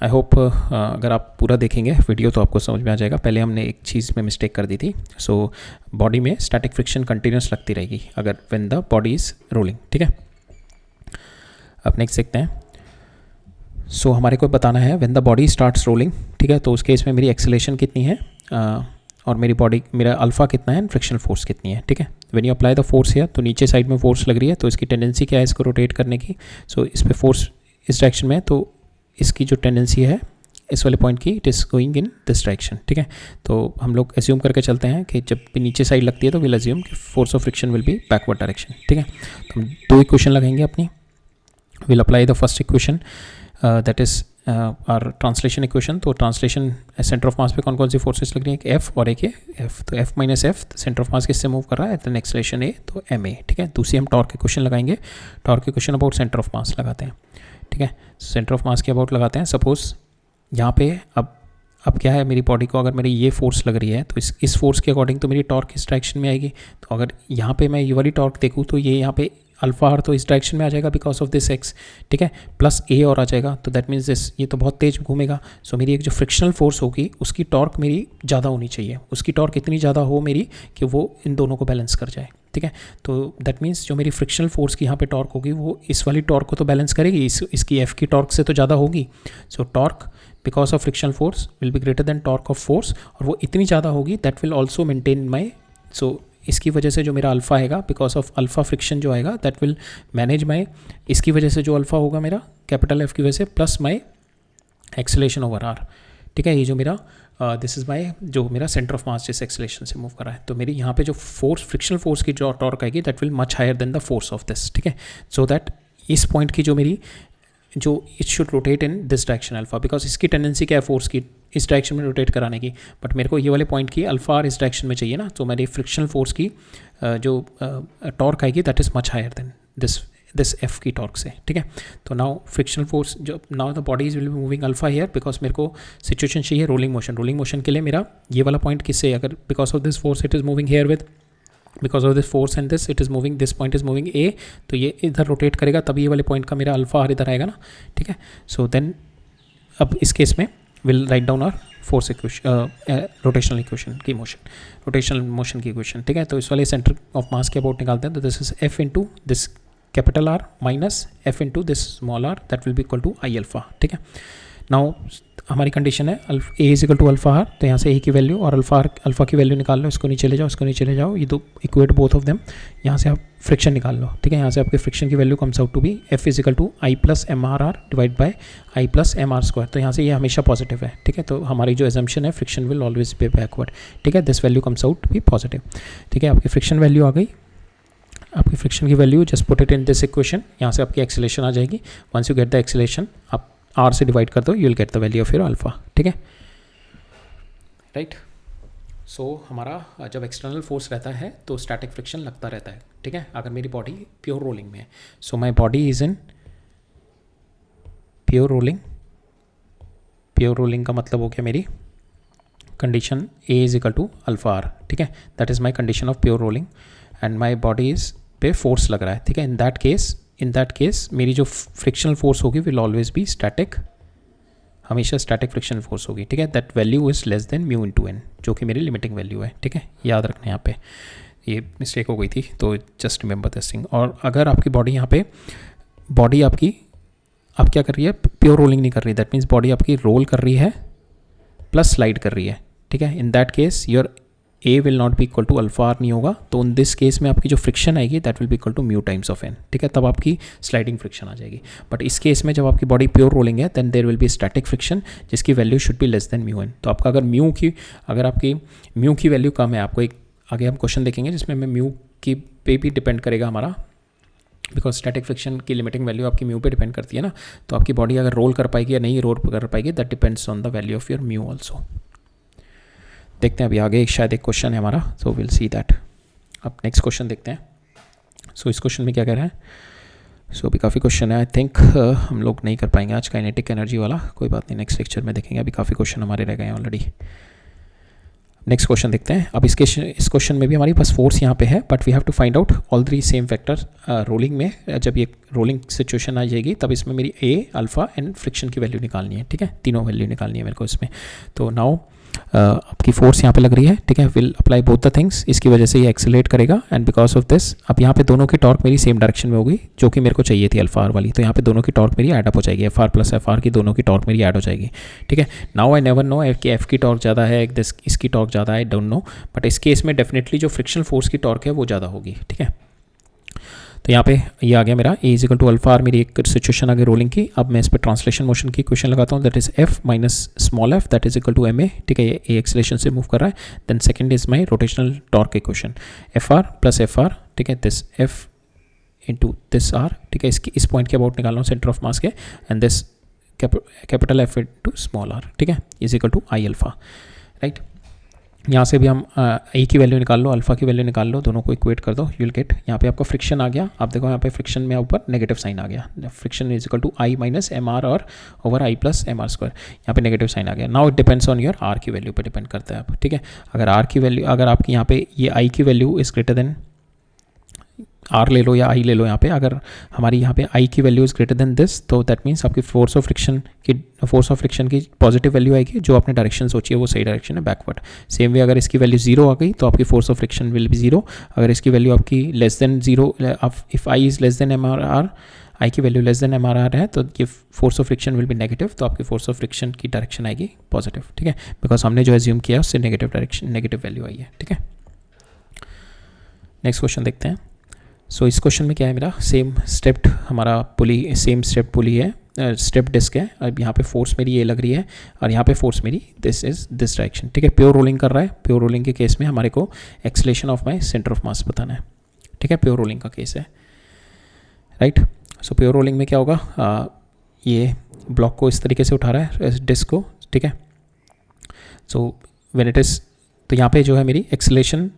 आई होप अगर आप पूरा देखेंगे वीडियो तो आपको समझ में आ जाएगा। पहले हमने एक चीज़ में मिस्टेक कर दी थी। सो बॉडी में स्टैटिक फ्रिक्शन कंटिन्यूस लगती रहेगी अगर when the body is rolling, ठीक है। अब नेक्स्ट देखते हैं। सो हमारे को बताना है when the body starts rolling, ठीक है। तो उस केस में मेरी एक्सेलेरेशन कितनी है और मेरा अल्फा कितना है एंड फ्रिक्शनल फोर्स कितनी है, ठीक है। When you apply the force है तो नीचे साइड में फोर्स लग रही है, तो इसकी टेंडेंसी क्या है इसको रोटेट करने की। सो इस पर फोर्स इस डायरेक्शन में है, तो इसकी जो टेंडेंसी है इस वाले पॉइंट की, it is going in this direction, ठीक है। तो हम लोग एज्यूम करके चलते हैं कि जब भी नीचे साइड लगती है तो विल एज्यूम कि force of friction will be backward direction, ठीक है। तो हम दो इक्वेशन लगाएंगे अपनी। Will apply the first equation that is our translation equation. तो ट्रांसलेशन सेंटर ऑफ मास पे कौन कौन सी फोर्सेस लग रही है? एक एफ और एक एफ। तो F minus F centre of मास किससे मूव कर रहा है? देन एक्सेलरेशन ए, तो एम ए, ठीक है। दूसरी हम टॉर्क इक्वेशन लगाएंगे। Torque equation about centre of मास लगाते हैं, ठीक है। सेंटर ऑफ मास के अबाउट लगाते हैं। सपोज यहाँ पे अब क्या है, मेरी बॉडी को अगर मेरी ये फोर्स लग रही है तो इस फोर्स के अकॉर्डिंग तो मेरी टॉर्क इस डायरेक्शन में आएगी। तो अगर यहाँ पे मैं ये वाली टॉर्क देखूँ तो ये यहाँ पे अल्फा आर तो इस डायरेक्शन में आ जाएगा बिकॉज ऑफ दिस एक्स, ठीक है, प्लस ए और आ जाएगा। तो दैट मीन्स दिस, ये तो बहुत तेज घूमेगा। सो मेरी एक जो फ्रिक्शनल फोर्स होगी उसकी टॉर्क मेरी ज़्यादा होनी चाहिए। उसकी टॉर्क इतनी ज़्यादा हो मेरी कि वो इन दोनों को बैलेंस कर जाए, ठीक है। तो दैट मीन्स जो मेरी फ्रिक्शनल फोर्स की यहाँ पे टॉर्क होगी वो इस वाली टॉर्क को तो बैलेंस करेगी, इसकी एफ की टॉर्क से तो ज़्यादा होगी। So torque because of frictional force will be greater than torque of force, और वो इतनी ज़्यादा होगी that will also maintain my, so इसकी वजह से जो मेरा अल्फ़ा आएगा बिकॉज ऑफ अल्फ़ा फ्रिक्शन जो आएगा दैट विल मैनेज माई, इसकी वजह से जो अल्फ़ा होगा मेरा कैपिटल एफ की वजह से plus my acceleration over R, ठीक है। ये जो मेरा दिस इज़ माई जो मेरा सेंटर ऑफ मास जिस एक्सेलेरेशन से मूव कर रहा है, तो मेरी यहाँ पे जो फोर्स फ्रिक्शनल फोर्स की जो टॉर्क आएगी that will much higher than the force of this, ठीक है। सो दैट इस पॉइंट की जो मेरी जो it should rotate in this direction alpha, because इसकी टेंडेंसी क्या है फोर्स की इस डायरेक्शन में रोटेट कराने की, बट मेरे को ये वाले पॉइंट की अल्फा आर इस डायरेक्शन में चाहिए ना। तो मेरी फ्रिक्शनल फोर्स की जो टॉर्क आएगी that is much higher than this F की टॉर्क से, ठीक है। तो नाउ फ्रिक्शनल फोर्स जो now the bodies will be moving alpha here, because मेरे को सिचुएशन चाहिए रोलिंग मोशन के लिए मेरा ये वाला पॉइंट किससे, अगर because of this force it is moving here with, because of this force and this it is moving, this point is moving ए, तो ये इधर रोटेट करेगा तभी ये वाले पॉइंट का मेरा अल्फा आर इधर आएगा ना, ठीक है। सो देन अब इस केस में will write down our force equation, rotational equation की रोटेशनल मोशन की इक्वेशन, ठीक है। तो इस वाले सेंटर ऑफ मास के अबाउट निकालते हैं। तो this is f into this capital r minus f into this small r that will be equal to I alpha, ठीक है। नाउ हमारी कंडीशन है a is equal to alpha r, तो यहाँ से ए की वैल्यू और अल्फा की वैल्यू निकाल लो, इसको नीचे ले जाओ, ये दो इक्वेट बोथ ऑफ देम। यहाँ से आप फ्रिक्शन निकाल लो, ठीक है। यहाँ से आपके फ्रिक्शन की value comes out to be F is equal to I plus M R R divide by I plus M R square. तो यहाँ से ये हमेशा पॉजिटिव है, ठीक है। तो हमारी जो एजम्पशन है friction will always be backward, ठीक है। This value comes out to be positive, ठीक है। आपकी फ्रिक्शन वैल्यू आ गई, आपकी फ्रिक्शन की value just put it in this equation. यहाँ से आपकी एक्सेलेरेशन आ जाएगी। Once you get the acceleration आप आर से डिवाइड कर दो, you will get the value of your alpha, ठीक है, राइट। सो हमारा जब एक्सटर्नल फोर्स रहता है तो स्टैटिक फ्रिक्शन लगता रहता है, ठीक है। अगर मेरी बॉडी प्योर रोलिंग में है, so my body is in pure rolling का मतलब हो गया मेरी condition a is equal to alpha are, ठीक है। That is my condition of pure rolling and my body is पे फोर्स लग रहा है, ठीक है। इन दैट केस मेरी जो फ्रिक्शनल फोर्स होगी विल ऑलवेज बी स्टैटिक, हमेशा स्टैटिक फ्रिक्शनल फोर्स होगी, ठीक है। That value is less than mu into N, जो कि मेरी लिमिटिंग वैल्यू है, ठीक है। याद रखना, यहाँ पे ये मिस्टेक हो गई थी, तो जस्ट रिमेंबर दिस थिंग। और अगर आपकी बॉडी यहाँ पे बॉडी आपकी अब क्या कर रही है, प्योर रोलिंग नहीं कर रही, दैट मीन्स बॉडी आपकी रोल कर रही है प्लस स्लाइड कर रही है, ठीक है। In that case your A will not be equal to alpha R नहीं होगा, तो इन दिस केस में आपकी जो फ्रिक्शन आएगी that will be equal to mu times of N, ठीक है। तब आपकी स्लाइडिंग फ्रिक्शन आ जाएगी। बट इस केस में जब आपकी बॉडी प्योर रोलिंग है then there will be static friction जिसकी value should be less than mu n. तो आपका अगर आपकी म्यू की वैल्यू कम है, आपको एक आगे हम क्वेश्चन देखेंगे जिसमें मैं म्यू की पे भी डिपेंड करेगा हमारा बिकॉज स्टैटिक फ्रिक्शन की लिमिटिंग वैल्यू आपकी म्यू पे डिपेंड करती है ना, तो आपकी बॉडी अगर रोल कर पाएगी या नहीं रोल कर पाएगी, that depends on the value of your mu also. देखते हैं अभी आगे शायद एक क्वेश्चन है हमारा, सो विल सी दैट। अब नेक्स्ट क्वेश्चन देखते हैं। सो इस क्वेश्चन में क्या कह रहा है, सो अभी काफ़ी क्वेश्चन है, आई थिंक हम लोग नहीं कर पाएंगे आज काइनेटिक एनर्जी वाला, कोई बात नहीं, नेक्स्ट लेक्चर में देखेंगे, अभी काफ़ी क्वेश्चन हमारे रह गए हैं ऑलरेडी। नेक्स्ट क्वेश्चन देखते हैं। अब इस क्वेश्चन में भी हमारी पास फोर्स यहाँ पे है, but we have to find out all three same factor rolling में। जब ये रोलिंग सिचुएशन आ जाएगी तब इसमें मेरी ए, अल्फा एंड फ्रिक्शन की वैल्यू निकालनी है, ठीक है, तीनों वैल्यू निकालनी है मेरे को इसमें। तो नाउ आपकी फोर्स यहाँ पे लग रही है, ठीक है, will apply both the things, इसकी वजह से ये एक्सेलरेट करेगा एंड बिकॉज ऑफ दिस अब यहाँ पे दोनों की टॉर्क मेरी सेम डायरेक्शन में होगी, जो कि मेरे को चाहिए थी अल्फा आर वाली, तो यहाँ पे दोनों की टॉर्क मेरी ऐड अप हो जाएगी, F R plus F are की दोनों की टॉर्क मेरी ऐड हो जाएगी, ठीक है। नाउ आई नेवर नो कि एफ की टॉर्क ज़्यादा है, इसकी टॉर्क ज़्यादा है, आई डोंट नो, बट इस केस में डेफिनेटली जो फ्रिक्शनल फोर्स की टॉर्क है वो ज़्यादा होगी, ठीक है। तो यहाँ पे ये आ गया मेरा a is equal to alpha r, मेरी एक सिचुएशन आ गई रोलिंग की। अब मैं इस पर ट्रांसलेशन मोशन की क्वेश्चन लगाता हूँ, that is F minus small F that is equal to M A, ठीक है, ये ए एक्सेलेरेशन से मूव कर रहा है। Then second is my rotational torque equation, F R plus F R, ठीक है, this F into this R, ठीक है, इसकी इस पॉइंट के अबाउट निकालना हूँ सेंटर ऑफ मास के, and this capital F into small R, ठीक है, is equal to I alpha, right. यहाँ से भी हम ए की वैल्यू निकाल लो, अल्फा की वैल्यू निकाल लो, दोनों को इक्वेट कर दो, यू विल गेट, यहाँ पे आपका फ्रिक्शन आ गया। आप देखो यहाँ पे फ्रिक्शन में ऊपर नेगेटिव साइन आ गया, friction is equal to I minus m r और over I plus M R square, यहाँ पे नेगेटिव साइन आ गया। Now it depends on your are की वैल्यू पे डिपेंड करता है अब, ठीक है। अगर आर की वैल्यू, अगर आपकी यहाँ पे ये आई की value is greater than R ले लो या आई ले लो, यहाँ पे अगर हमारी यहाँ पे आई की value is greater than this, तो दैट मीन्स आपकी फोर्स ऑफ फ्रिक्शन की पॉजिटिव वैल्यू आएगी, जो आपने डायरेक्शन सोची है वो सही डायरेक्शन है, बैकवर्ड। सेम वे अगर इसकी वैल्यू जीरो आ गई तो आपकी force of friction will be zero. अगर इसकी वैल्यू आपकी less than zero, if I is less than m are r, I की value less than m are r है, तो ये force of friction will be negative, तो आपकी फोर्स ऑफ फ्रिक्शन की डायरेक्शन आएगी पॉजिटिव, ठीक है, बिकॉज हमने जो एज्यूम किया उससे नेगेटिव डायरेक्शन, नेगेटिव वैल्यू आई है, ठीक है। नेक्स्ट क्वेश्चन देखते हैं। सो इस क्वेश्चन में क्या है, मेरा सेम स्टेप्ड हमारा पुली, सेम स्टेप पुली है, स्टेप डिस्क है। अब यहाँ पे फोर्स मेरी ये लग रही है और यहाँ पे फोर्स मेरी दिस इज दिस डायरेक्शन, ठीक है। प्योर रोलिंग कर रहा है, प्योर रोलिंग के केस में हमारे को acceleration of my centre of मास बताना है, ठीक है, प्योर रोलिंग का केस है, राइट। सो प्योर रोलिंग में क्या होगा, ये ब्लॉक को इस तरीके से उठा रहा है डिस्क को, ठीक है। सो व्हेन इट इज़, तो यहाँ पे जो है मेरी acceleration,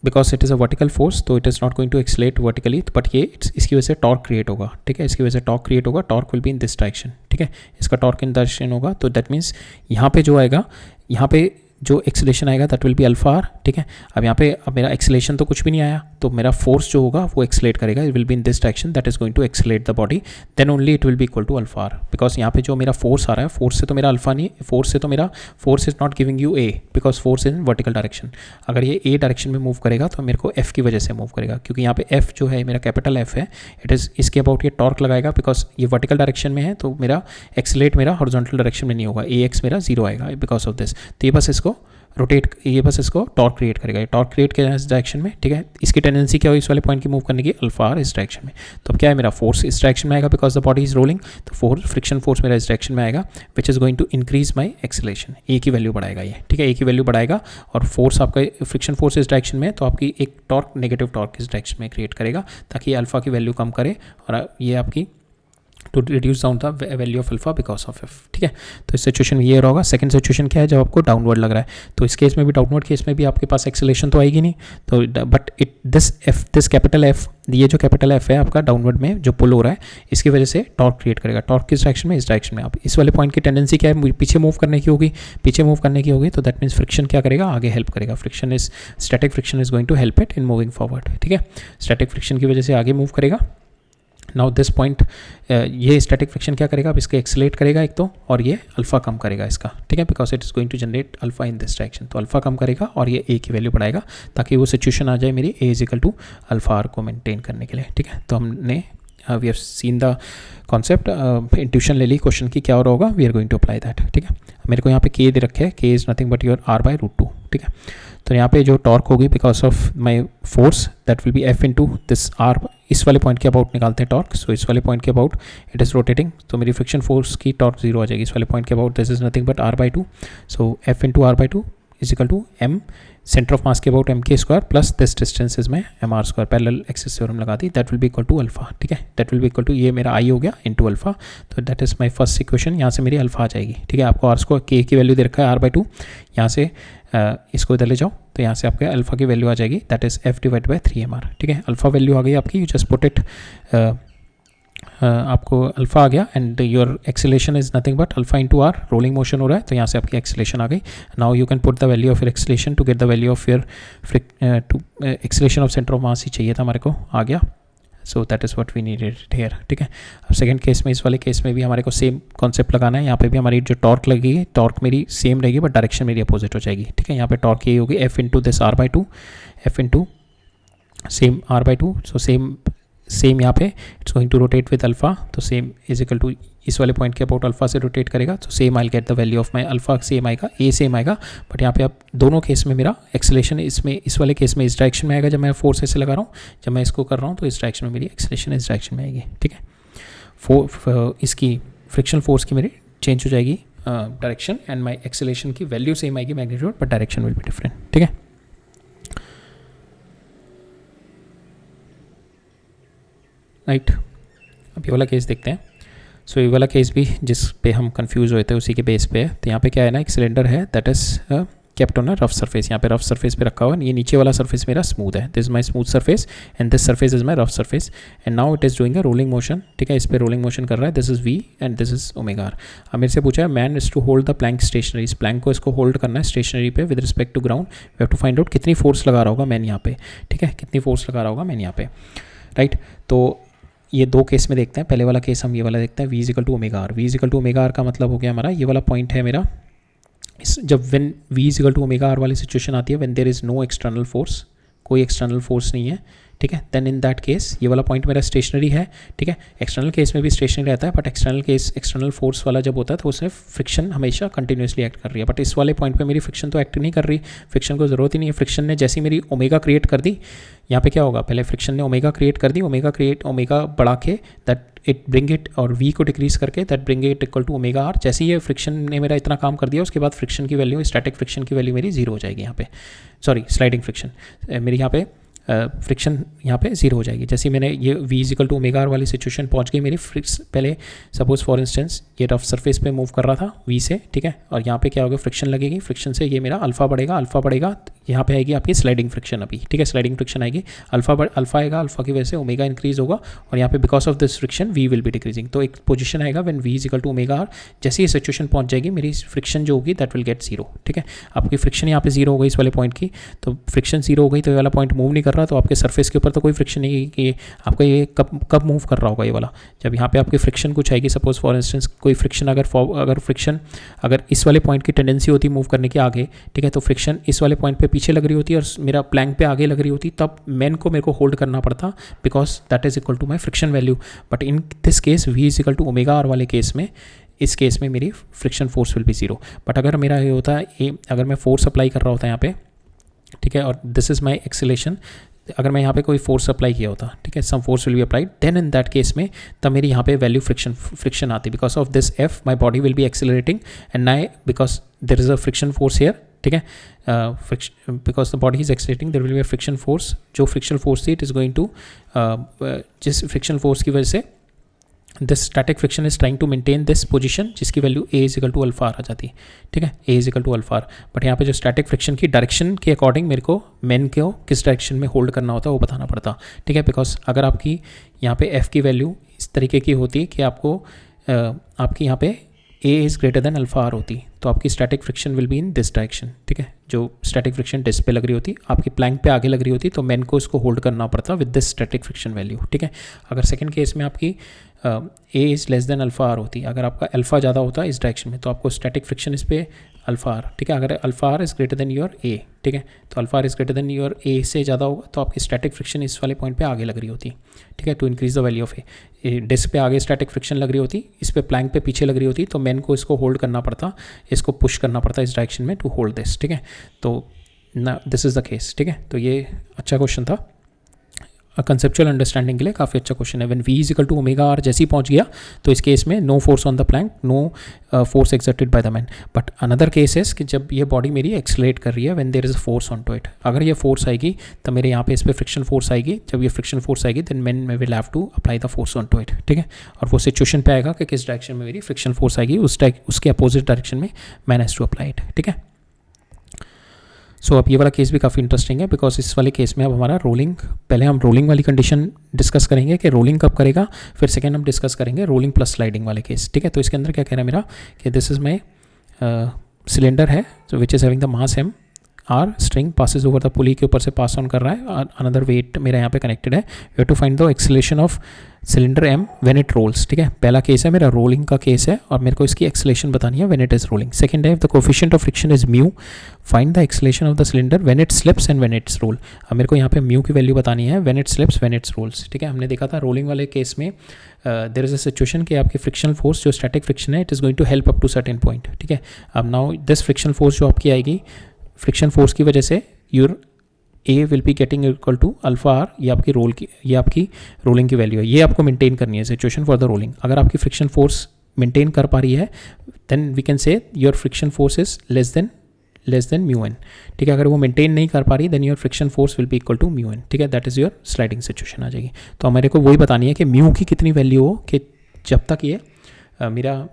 because it is a vertical force, तो it is not going to accelerate vertically, but ये इसकी वजह से टॉर्क क्रिएट होगा, ठीक है, इसकी वजह से टॉर्क क्रिएट होगा, torque will be in this direction, ठीक है, इसका टॉर्क इन डायरेक्शन होगा, तो दैट मीन्स यहाँ पे जो आएगा, यहाँ पे जो एक्सेलेरेशन आएगा that will be alpha are, ठीक है। अब यहाँ पे अब मेरा एक्सेलेरेशन तो कुछ भी नहीं आया, तो मेरा फोर्स जो होगा वो एक्सेलेरेट करेगा, it will be in this direction, that is going to accelerate the body, then only it will be equal to alpha R. Because यहाँ पे जो मेरा फोर्स आ रहा है, फोर्स से तो मेरा अल्फा नहीं, फोर्स से तो मेरा force is not giving U A, because force in vertical direction. अगर ये ए डायरेक्शन में मूव करेगा तो मेरे को एफ की वजह से मूव करेगा, क्योंकि यहाँ पे एफ जो है मेरा कैपिटल एफ है, इट इज़ इसके अबाउट ये टॉर्क लगाएगा, बिकॉज ये वर्टिकल डायरेक्शन में है, तो मेरा एक्सेलेरेट मेरा हॉरिजॉन्टल डायरेक्शन में नहीं होगा, ए एक्स मेरा जीरो आएगा बिकॉज ऑफ दिस। तो ये बस इसको रोटेट, ये बस इसको टॉर्क क्रिएट करेगा, ये टॉर्क क्रिएट किया इस डायरेक्शन में, ठीक है। इसकी टेंडेंसी क्या होगी इस वाले पॉइंट की मूव करने की, अल्फा आर इस डायरेक्शन में। तो अब क्या है, मेरा फोर्स इस डायरेक्शन में आएगा because the body is rolling, तो फोर्स फ्रिक्शन फोर्स मेरा इस डायरेक्शन में आएगा, which is going to increase my acceleration, a की वैल्यू बढ़ाएगा ये, ठीक है, ए की वैल्यू बढ़ाएगा, और फोर्स आपका फ्रिक्शन फोर्स इस डायरेक्शन में, तो आपकी एक टॉर्क, नेगेटिव टॉर्क इस डायरेक्शन में क्रिएट करेगा, ताकि ये अल्फा की वैल्यू कम करे, और ये आपकी to reduce down the value of alpha because of F, ठीक है। तो इस सिचुएशन में ये होगा। सेकंड सिचुएशन क्या है, जब आपको डाउनवर्ड लग रहा है, तो इस केस में भी, डाउनवर्ड केस में भी आपके पास एक्सेलेरेशन तो आएगी नहीं, तो but it this capital F, ये जो कैपिटल एफ है आपका डाउनवर्ड में जो पुल हो रहा है, इसकी वजह से टॉर्क क्रिएट करेगा। टॉर्क किस डायरेक्शन में, इस डायरेक्शन में। आप इस वाले पॉइंट की टेंडेंसी क्या है, पीछे मूव करने की होगी, पीछे मूव करने की होगी, तो दैट मीन्स फ्रिक्शन क्या करेगा, आगे हेल्प करेगा। Friction is, static friction is going to help it in moving forward, ठीक है। स्टैटिक फ्रिक्शन की वजह से आगे मूव करेगा। नाउ दिस पॉइंट, ये स्टैटिक फ्रिक्शन क्या करेगा, अब इसके एक्सेलेरेट करेगा एक तो, और ये अल्फा कम करेगा इसका, ठीक है, because it is going to generate alpha in this direction, तो अल्फा कम करेगा और ये ए की वैल्यू बढ़ाएगा, ताकि वो सिचुएशन आ जाए मेरी a is equal to alpha are को मेंटेन करने के लिए, ठीक है। तो हमने we have seen the concept, intuition ले ली क्वेश्चन की क्या हो रहा होगा, we are going to apply that, ठीक है। मेरे को यहाँ पे के दे रखे है, K is nothing but your R by root 2, ठीक है। तो यहाँ पे जो टॉर्क होगी because of my force, that will be F into this R, इस वाले पॉइंट के अबाउट निकालते हैं टॉर्क, सो इस वाले पॉइंट के अबाउट इट इज़ रोटेटिंग, तो मेरी फ्रिक्शन फोर्स की टॉर्क जीरो आ जाएगी इस वाले पॉइंट के about, this is nothing but r by 2, so f into r by 2 is equal to m centre of mass के about m k square plus this distance is में m are square, parallel axis theorem लगा दी, that will be equal to alpha. ठीक है, that will be equal to ये मेरा आई हो गया इंटू अल्फा, तो that is my first equation. यहाँ से मेरी अल्फा आ जाएगी। ठीक है, आपको आर स्क्वायर के की वैल्यू दे रखा है आर बाई टू, यहाँ से इसको इधर ले जाओ तो यहाँ से आपके अल्फा की वैल्यू आ जाएगी, that is F divide by 3mr। ठीक है, अल्फा वैल्यू आ गई आपकी, यू जस्ट पुट इट, आपको अल्फा आ गया and your acceleration is nothing but alpha into R, rolling motion हो रहा है तो यहाँ से आपकी एक्सेलेरेशन आ गई। Now you can put the value of your acceleration to get the value of your acceleration of centre of mass ही चाहिए था हमारे को, आ गया। So that is what we needed here. ठीक है, अब सेकंड केस में, इस वाले केस में भी हमारे को सेम कॉन्सेप्ट लगाना है। यहाँ पे भी हमारी जो टॉर्क लगेगी, टॉर्क मेरी सेम रहेगी बट डायरेक्शन मेरी अपोजिट हो जाएगी। ठीक है, यहाँ पे टॉर्क ये होगी F into this R by two, F into same R by two, so same यहाँ पे it's going to rotate with alpha, तो सेम इज इक्वल टू इस वाले पॉइंट के अबाउट अल्फा से रोटेट करेगा, तो same I get the value of my alpha, same आएगा, ए सेम आएगा, बट यहाँ पे अब दोनों केस में मेरा एक्सेलेरेशन इसमें, इस वाले केस में इस डायरेक्शन में आएगा जब मैं फोर्स ऐसे लगा रहा हूँ, जब मैं इसको कर रहा हूँ तो इस डायरेक्शन में मेरी एक्सेलेरेशन इस डायरेक्शन में आएगी। ठीक है, इसकी फ्रिक्शनल फोर्स की मेरी चेंज हो जाएगी डायरेक्शन, एंड माई एक्सेलेरेशन की वैल्यू सेम आएगी magnitude, but direction will be different. ठीक है, राइट, अब ये वाला केस देखते हैं। सो ये वाला केस भी जिस पे हम कंफ्यूज हुए थे उसी के बेस पे है। तो यहाँ पे क्या है ना, एक सिलेंडर है that is kept on a rough surface, यहाँ पे रफ सरफेस पे रखा हुआ है। ये नीचे वाला सरफेस मेरा स्मूथ है, this is my smooth surface and this surface is my rough surface, and now it is doing a rolling motion. ठीक है, इस पर रोलिंग मोशन कर रहा है, this is V and this is omega R. अब मेरे से पूछा है man is to hold the plank stationary, इस प्लैंक को इसको होल्ड करना है स्टेशनरी पे with respect to ground, we have to find out कितनी फोर्स लगा रहा होगा मैन यहाँ पे। ठीक है, कितनी फोर्स लगा रहा होगा मैन यहाँ पे, राइट। तो ये दो केस में देखते हैं, पहले वाला केस हम ये वाला देखते हैं, v is equal to omega R. v is equal to omega R का मतलब हो गया हमारा, ये वाला पॉइंट है मेरा, जब when v is equal to omega R वाली सिचुएशन आती है, when there is no external force, कोई एक्सटर्नल फोर्स नहीं है। ठीक है, देन इन दैट केस ये वाला पॉइंट मेरा स्टेशनरी है। ठीक है, एक्सटर्नल केस में भी स्टेशनरी रहता है, but external case, external force वाला जब होता है तो उसमें फ्रिक्शन हमेशा कंटिन्यूसली एक्ट कर रही है, बट इस वाले पॉइंट पे मेरी फ्रिक्शन तो एक्ट नहीं कर रही, फ्रिक्शन को ज़रूरत ही नहीं है। फ्रिक्शन ने जैसी मेरी ओमेगा क्रिएट कर दी, यहाँ पे क्या होगा, पहले फ्रिक्शन ने ओमेगा क्रिएट कर दी, ओमेगा बढ़ा के दैट इट ब्रिंग इट, और v को डिक्रीज करके that bring it equal to omega R. जैसे ये फ्रिक्शन ने मेरा इतना काम कर दिया, उसके बाद फ्रिक्शन की वैल्यू, स्टैटिक फ्रिक्शन की वैल्यू मेरी जीरो हो जाएगी यहाँ पे, सॉरी स्लाइडिंग फ्रिक्शन मेरी यहाँ पे फ्रिक्शन यहाँ पे जीरो हो जाएगी। जैसे मैंने ये v is equal to omega R वाली सिचुएशन पहुँच गई मेरी, पहले सपोज फॉर इंस्टेंस ये रफ सरफेस पे मूव कर रहा था v से, ठीक है, और यहाँ पे क्या होगा, फ्रिक्शन लगेगी, फ्रिक्शन से ये मेरा अल्फा बढ़ेगा, यहाँ पे आएगी आपकी स्लाइडिंग फ्रिक्शन, अभी ठीक है, स्लाइडिंग फ्रिक्शन आएगी, अल्फा आएगा, अल्फा की वजह से ओमेगा इंक्रीज होगा, और यहाँ पे because of this friction v will be decreasing. तो एक पोजीशन आएगा when v is equal to omega R, जैसे ये सिचुएशन पहुँच जाएगी मेरी फ्रिक्शन जो होगी दैट विल गेट जीरो। ठीक है, आपकी फ्रिक्शन यहाँ पे जीरो हो गई इस वाले पॉइंट की, तो फ्रिक्शन जीरो हो गई तो ये वाला पॉइंट मूव नहीं कर रहा, तो आपके सरफेस के ऊपर तो कोई फ्रिक्शन नहीं है कि आपका ये कब मूव कर रहा होगा ये वाला, जब यहाँ पे आपकी फ्रिक्शन कुछ आएगी, सपोज फॉर इंस्टेंस कोई फ्रिक्शन अगर इस वाले पॉइंट की टेंडेंसी होती मूव करने के आगे, ठीक है, तो फ्रिक्शन इस वाले पॉइंट पे पीछे लग रही होती है और मेरा प्लैंक पे आगे लग रही होती, तब मेन को मेरे को होल्ड करना पड़ता, because that is equal to my friction value. But in this case v is equal to omega R वाले केस में, इस केस में मेरी friction force will be zero. But अगर मेरा ये होता है, अगर मैं फोर्स अप्लाई कर रहा होता यहाँ पे, ठीक है, और दिस इज माई एक्सेलेरेशन, अगर मैं यहाँ पे कोई फोर्स अप्लाई किया होता, ठीक है, some force will be applied, then in that case में तब मेरी यहाँ पे वैल्यू फ्रिक्शन आती, because of this f my body will be accelerating and nigh because there is a friction force here, ठीक है, because the body is accelerating there will be a friction force, जो फ्रिक्शन फोर्स थी इट इज़ गोइंग टू, जिस फ्रिक्शन फोर्स की वजह से this static friction is trying to maintain this position, जिसकी value a is equal to alpha r आ जाती है, ठीक है, a is equal to alpha r. But यहाँ पे जो स्टैटिक फ्रिक्शन की डायरेक्शन के अकॉर्डिंग मेरे को मेन को किस डायरेक्शन में होल्ड करना होता है वो बताना पड़ता, ठीक है, बिकॉज अगर आपकी यहाँ पे f की वैल्यू इस तरीके की होती कि आपको आपकी यहाँ पे a is greater than alpha R होती, तो आपकी static friction will be in this direction, ठीक है, जो स्टैटिक फ्रिक्शन डिस्क पे लग रही होती, आपकी प्लैंक पे आगे लग रही होती, तो मेन को इसको होल्ड करना पड़ता with this static friction value, ठीक है। अगर सेकंड केस में आपकी a is less than alpha R होती, अगर आपका अल्फा ज़्यादा होता इस डायरेक्शन में, तो आपको स्टैटिक फ्रिक्शन इस पे अल्फा आर, ठीक है, अगर alpha are is greater than your a, ठीक है, तो alpha are is greater than your a से ज़्यादा होगा तो आपकी स्टैटिक फ्रिक्शन इस वाले पॉइंट पे आगे लग रही होती, ठीक है, to increase the value of A. Disc पे आगे स्टैटिक फ्रिक्शन लग रही होती, इस पे प्लैंक पे पीछे लग रही होती, तो मेन को इसको होल्ड करना पड़ता, इसको पुश करना पड़ता इस डायरेक्शन में टू होल्ड दिस, ठीक है, तो ना दिस इज़ द केस, ठीक है। तो ये अच्छा क्वेश्चन था। कंसेप्चुअल अंडरस्टैंडिंग के लिए काफ़ी अच्छा क्वेश्चन है. When v is equal to omega R जैसे ही पहुंच गया तो इस केस में no force on the plank, no force exerted by the man. But another case है कि जब ये बॉडी मेरी एक्सलेट कर रही है when there is a force on to it. अगर ये फोर्स आएगी तो मेरे यहाँ पे इस पर फ्रिक्शन फोर्स आएगी. जब ये फ्रिक्शन फोर्स आएगी देन मैन मैं will have to apply the force on to it. ठीक है, और वो सिचुएशन पे आएगा कि किस डायरेक्शन में मेरी फ्रिक्शन फोर्स आएगी, उसके अपोजिट डायरेक्शन में man has to apply it. ठीक है, सो अब ये वाला केस भी काफ़ी इंटरेस्टिंग है बिकॉज इस वाले केस में अब हमारा रोलिंग, पहले हम रोलिंग वाली कंडीशन डिस्कस करेंगे कि रोलिंग कब करेगा, फिर सेकेंड हम डिस्कस करेंगे रोलिंग प्लस स्लाइडिंग वाले केस. ठीक है, तो इसके अंदर क्या कह रहा है मेरा कि दिस इज माई सिलेंडर है which is having the mass m, our string passes over the pulley के ऊपर से पास ऑन कर रहा है, अनदर वेट मेरा यहाँ पे कनेक्टेड है. You have to find the acceleration of cylinder m when it rolls. ठीक है, पहला केस है मेरा रोलिंग का केस है और मेरे को इसकी एक्सेलेरेशन बतानी है when it is rolling. Second है the coefficient of friction is mu, find the acceleration of the cylinder when it slips and when it's roll. अब मेरे को यहाँ पे म्यू की वैल्यू बतानी है when it slips when it's rolls. ठीक है, हमने देखा था रोलिंग वाले केस में देयर इज अ सिचुएशन कि आपकी फ्रिक्शनल फोर्स जो स्टैटिक फ्रिक्शन है it is going to help up to certain point. ठीक है, अब नाउ दिस फ्रिक्शनल फोर्स जो आपकी आएगी, फ्रिक्शन फोर्स की वजह से your A will be getting equal to alpha R. ये आपकी रोलिंग की वैल्यू है, ये आपको मेंटेन करनी है सिचुएशन फॉर द रोलिंग. अगर आपकी फ्रिक्शन फोर्स मेंटेन कर पा रही है then we can say your friction force is less than mu n. ठीक है, अगर वो मेंटेन नहीं कर पा रही then your friction force will be equal to mu n. ठीक है, that is your sliding situation आ जाएगी. तो हमारे को वही बतानी है कि म्यू की कितनी वैल्यू हो कि जब तक ये मेरा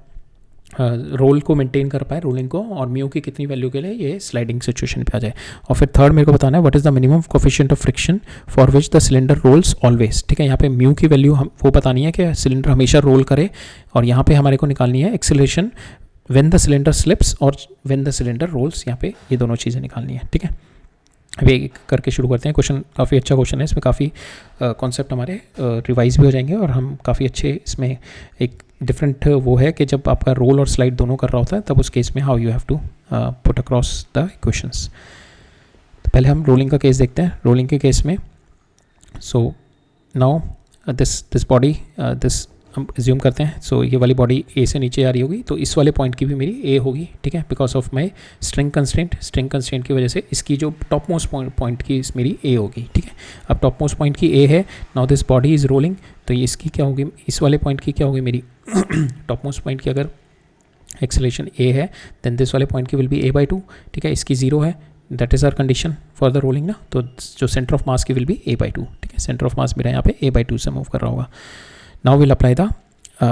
रोल को मेंटेन कर पाए रोलिंग को, और म्यू की कितनी वैल्यू के लिए ये स्लाइडिंग सिचुएशन पे आ जाए. और फिर थर्ड मेरे को बताना है what is the minimum coefficient of friction for which the cylinder rolls always. ठीक है, यहाँ पे म्यू की वैल्यू हम वो बतानी है कि सिलेंडर हमेशा रोल करे, और यहाँ पे हमारे को निकालनी है acceleration when the cylinder slips और व्हेन द सिलेंडर रोल्स. यहाँ पे ये दोनों चीज़ें निकालनी है. ठीक है, अभी एक करके शुरू करते हैं. क्वेश्चन काफ़ी अच्छा क्वेश्चन है, इसमें काफ़ी कॉन्सेप्ट हमारे रिवाइज भी हो जाएंगे और हम काफ़ी अच्छे इसमें एक डिफरेंट वो है कि जब आपका रोल और स्लाइड दोनों कर रहा होता है तब उस केस में how you have to put across the equations. तो पहले हम रोलिंग का केस देखते हैं. रोलिंग के केस में so now this body this हम एज्यूम करते हैं. सो ये वाली बॉडी ए से नीचे आ रही होगी तो इस वाले पॉइंट की भी मेरी ए होगी. ठीक है, because of my string constraint की वजह से इसकी जो टॉप मोस्ट पॉइंट की मेरी ए होगी. ठीक है, अब टॉप मोस्ट पॉइंट की ए है. Now this body is rolling, तो ये इसकी क्या होगी, इस वाले पॉइंट की क्या होगी मेरी टॉप मोस्ट पॉइंट की अगर एक्सेलरेशन ए है देन दिस वाले पॉइंट की विल बी a/2. ठीक है, इसकी 0 है, that is our condition for the rolling ना. तो जो सेंटर ऑफ मास की विल बी a/2. ठीक है, सेंटर ऑफ मास मेरा यहाँ पे a/2 से मूव कर रहा होगा. Now will apply the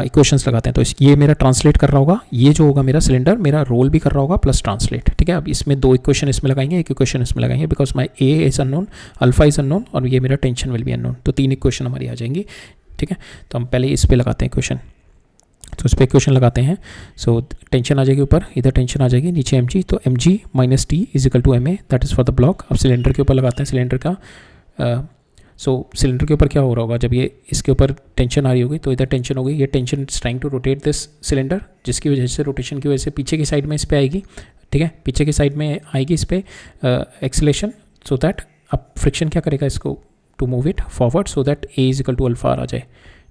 equations लगाते हैं. तो ये मेरा ट्रांसलेट कर रहा होगा, ये जो होगा मेरा सिलेंडर मेरा रोल भी कर रहा होगा प्लस ट्रांसलेट. ठीक है, अब इसमें दो इक्वेशन इसमें लगाएंगे, एक इक्वेशन इसमें लगाएंगे because my A is unknown, alpha is unknown और ये मेरा टेंशन विल बी अननोन. तो 3 इक्वेशन हमारी आ जाएंगी. ठीक है, तो हम पहले इस पर लगाते हैं इक्वेशन. तो इस पर इक्वेशन लगाते हैं. सो टेंशन आ जाएगी ऊपर, इधर टेंशन आ जाएगी, नीचे mg. तो mg minus T is equal to ma, that is for the block. अब सिलेंडर के ऊपर लगाते हैं सिलेंडर का. सो सिलेंडर के ऊपर क्या हो रहा होगा, जब ये इसके ऊपर टेंशन आ रही होगी तो इधर टेंशन होगी, ये tension is trying to rotate this cylinder, जिसकी वजह से रोटेशन की वजह से पीछे की साइड में इस पर आएगी. ठीक है, पीछे की साइड में आएगी इस पर एक्सेलरेशन, सो दैट अब फ्रिक्शन क्या करेगा इसको to move it forward so that a is equal to alpha आ जाए.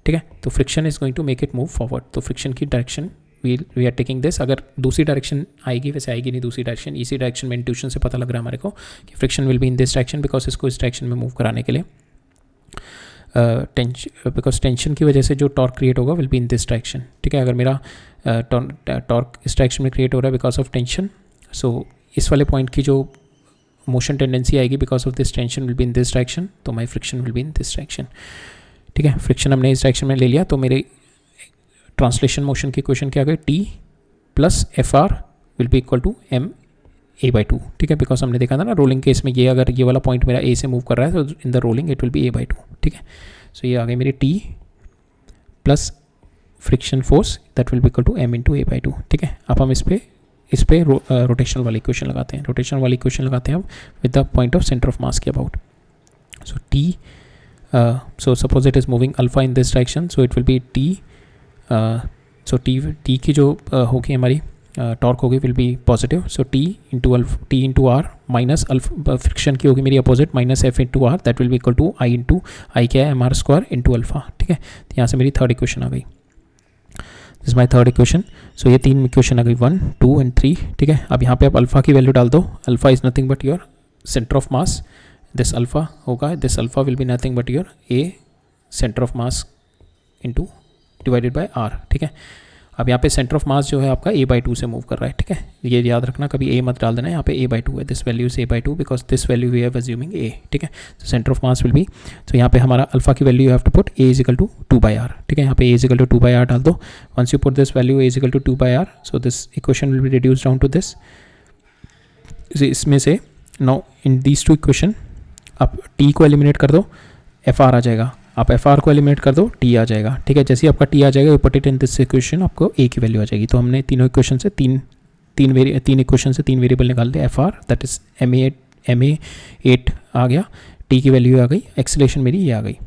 ठीक है, तो friction is going to make it move forward. तो फ्रिक्शन की direction we are taking this. अगर दूसरी डायरेक्शन आएगी, वैसे आएगी नहीं दूसरी डायरेक्शन, इसी डायरेक्शन में इंट्यूशन से पता लग रहा है हमारे को कि friction will be in this direction because इसको इस डायरेक्शन में मूव कराने के लिए बिकॉज टेंशन की वजह से जो टॉर्क क्रिएट होगा will be in this direction. ठीक है, अगर मेरा टॉर्क इस डायरेक्शन में क्रिएट हो रहा है बिकॉज ऑफ टेंशन, सो इस वाले पॉइंट की जो मोशन टेंडेंसी आएगी because of this tension will be in this direction, तो my friction will be in this direction. ठीक है, फ्रिक्शन हमने इस डायरेक्शन में ले लिया तो मेरे ट्रांसलेशन मोशन की इक्वेशन क्या आ गई, T plus F R will be equal to M a/2. ठीक है, बिकॉज हमने देखा था ना रोलिंग केस में ये अगर ये वाला पॉइंट मेरा ए से मूव कर रहा है तो in the rolling it will be a/2. ठीक है, सो ये आ गई मेरी T plus friction force that will be equal to m into a/2. ठीक है, अब हम इस पे रोटेशनल वाली इक्वेशन लगाते हैं. रोटेशनल वाली इक्वेशन लगाते हैं हम with the point of centre of mass के about. So t so suppose it is moving alpha in this direction, so it will be t. So t की जो होगी हमारी टॉर्क होगी will be positive. So t into r minus alpha friction की होगी मेरी opposite minus f into are, that will be equal to I into I क्या है m are square into alpha. ठीक है, तो यहाँ से मेरी थर्ड इक्वेशन आ गई. This my third equation. So ये 3 इक्वेशन आ गई 1, 2 एंड 3. ठीक है, अब यहाँ पे आप अल्फा की वैल्यू डाल दो. Alpha is nothing but your centre of mass this alpha होगा, this alpha will be nothing but your A centre of mass into divided by r, ठीक है। अब यहाँ पे सेंटर ऑफ मास जो है आपका a/2 से मूव कर रहा है, ठीक है। ये याद रखना, कभी a मत डाल देना, यहाँ पे a/2 है, this value is a/2 because this value we have assuming a, ठीक है। तो centre of mass will be, तो यहाँ पे हमारा अल्फा की वैल्यू you have to put a is equal to 2/r, ठीक है। यहाँ पे a is equal to 2/r डाल दो। Once you put this value a is equal to 2/r, so this equation will be reduce down to this. इसमें से now in these two equation आप t को एलिमिनेट कर दो, fr आ जाएगा। आप fr को एलिमिनेट कर दो, t आ जाएगा, ठीक है। जैसे ही आपका t आ जाएगा, you put it in this equation, आपको a की वैल्यू आ जाएगी। तो हमने तीनों इक्वेशन से तीन इक्वेशन से तीन वेरिएबल निकाल दिया। fr दैट इज ma8 आ गया, t की वैल्यू आ गई, एक्सेलरेशन मेरी ये आ गई,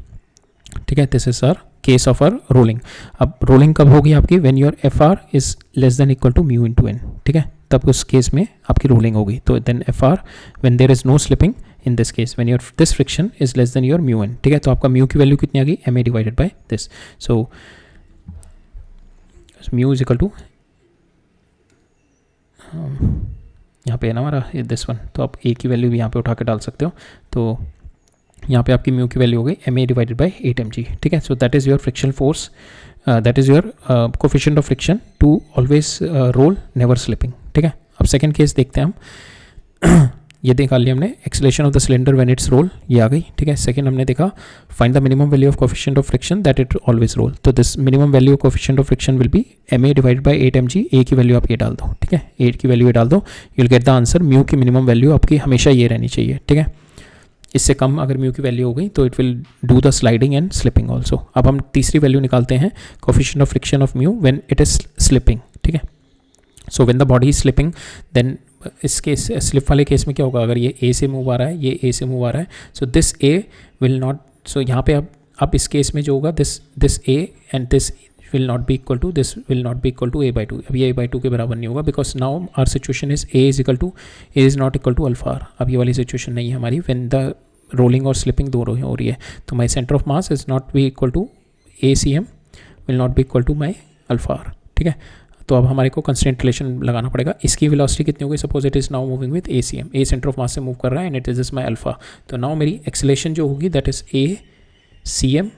ठीक है। This is our case of our rolling. अब रोलिंग कब होगी आपकी, when your fr is less than equal to mu into n, ठीक है, तब उस केस में आपकी रोलिंग होगी। तो then fr when there is no slipping in this case, when your this friction is less than your mu n, ठीक है। तो आपका म्यू की वैल्यू कितनी आ गई, ma divided by this. So mu is equal to, यहाँ पे है ना हमारा दिस वन, तो आप a की वैल्यू भी यहाँ पे उठा के डाल सकते हो। तो यहाँ पे आपकी म्यू की वैल्यू हो गई ma डिवाइडेड बाय 8 mg, ठीक है। So that is your friction force, that is your coefficient of friction to always roll never slipping, ठीक है। अब सेकंड केस देखते हैं हम। ये देखा लिया हमने, acceleration of the cylinder when it's roll, ये आ गई, ठीक है। सेकंड हमने देखा find the minimum value of coefficient of friction that it always roll. तो this minimum value of coefficient of friction will be ma divided by 8 mg। a की वैल्यू आप ये डाल दो, ठीक है, 8 की वैल्यू ये डाल दो, you will get the answer. Mu की मिनिमम वैल्यू आपकी हमेशा ये रहनी चाहिए, ठीक है। इससे कम अगर म्यू की वैल्यू हो गई तो it will do the sliding and slipping also. अब हम तीसरी वैल्यू निकालते हैं, coefficient of friction of mu when it is slipping, ठीक है। So when the body is slipping, then इस केस स्लिप वाले केस में क्या होगा, अगर ये a से मूव आ रहा है, ये a से मूव आ रहा है, so this a will not, so यहाँ पे अब इस केस में जो होगा this a and this will not be equal to, this will not be equal to a/2। अब ये a/2 के बराबर नहीं होगा because now our situation is a is not equal to alpha r। अब ये वाली सिचुएशन नहीं है हमारी, व्हेन द रोलिंग और स्लिपिंग दोनों हो रही है। तो my centre of mass is not be equal to acm will not be equal to my alpha r, ठीक है। तो अब हमारे को कंस्ट्रेंट रिलेशन लगाना पड़ेगा। इसकी वेलोसिटी कितनी होगी, suppose it is now moving with acm, a centre of mass से मूव कर रहा है and it is my alpha. तो नाउ मेरी एक्सेलरेशन जो होगी that is acm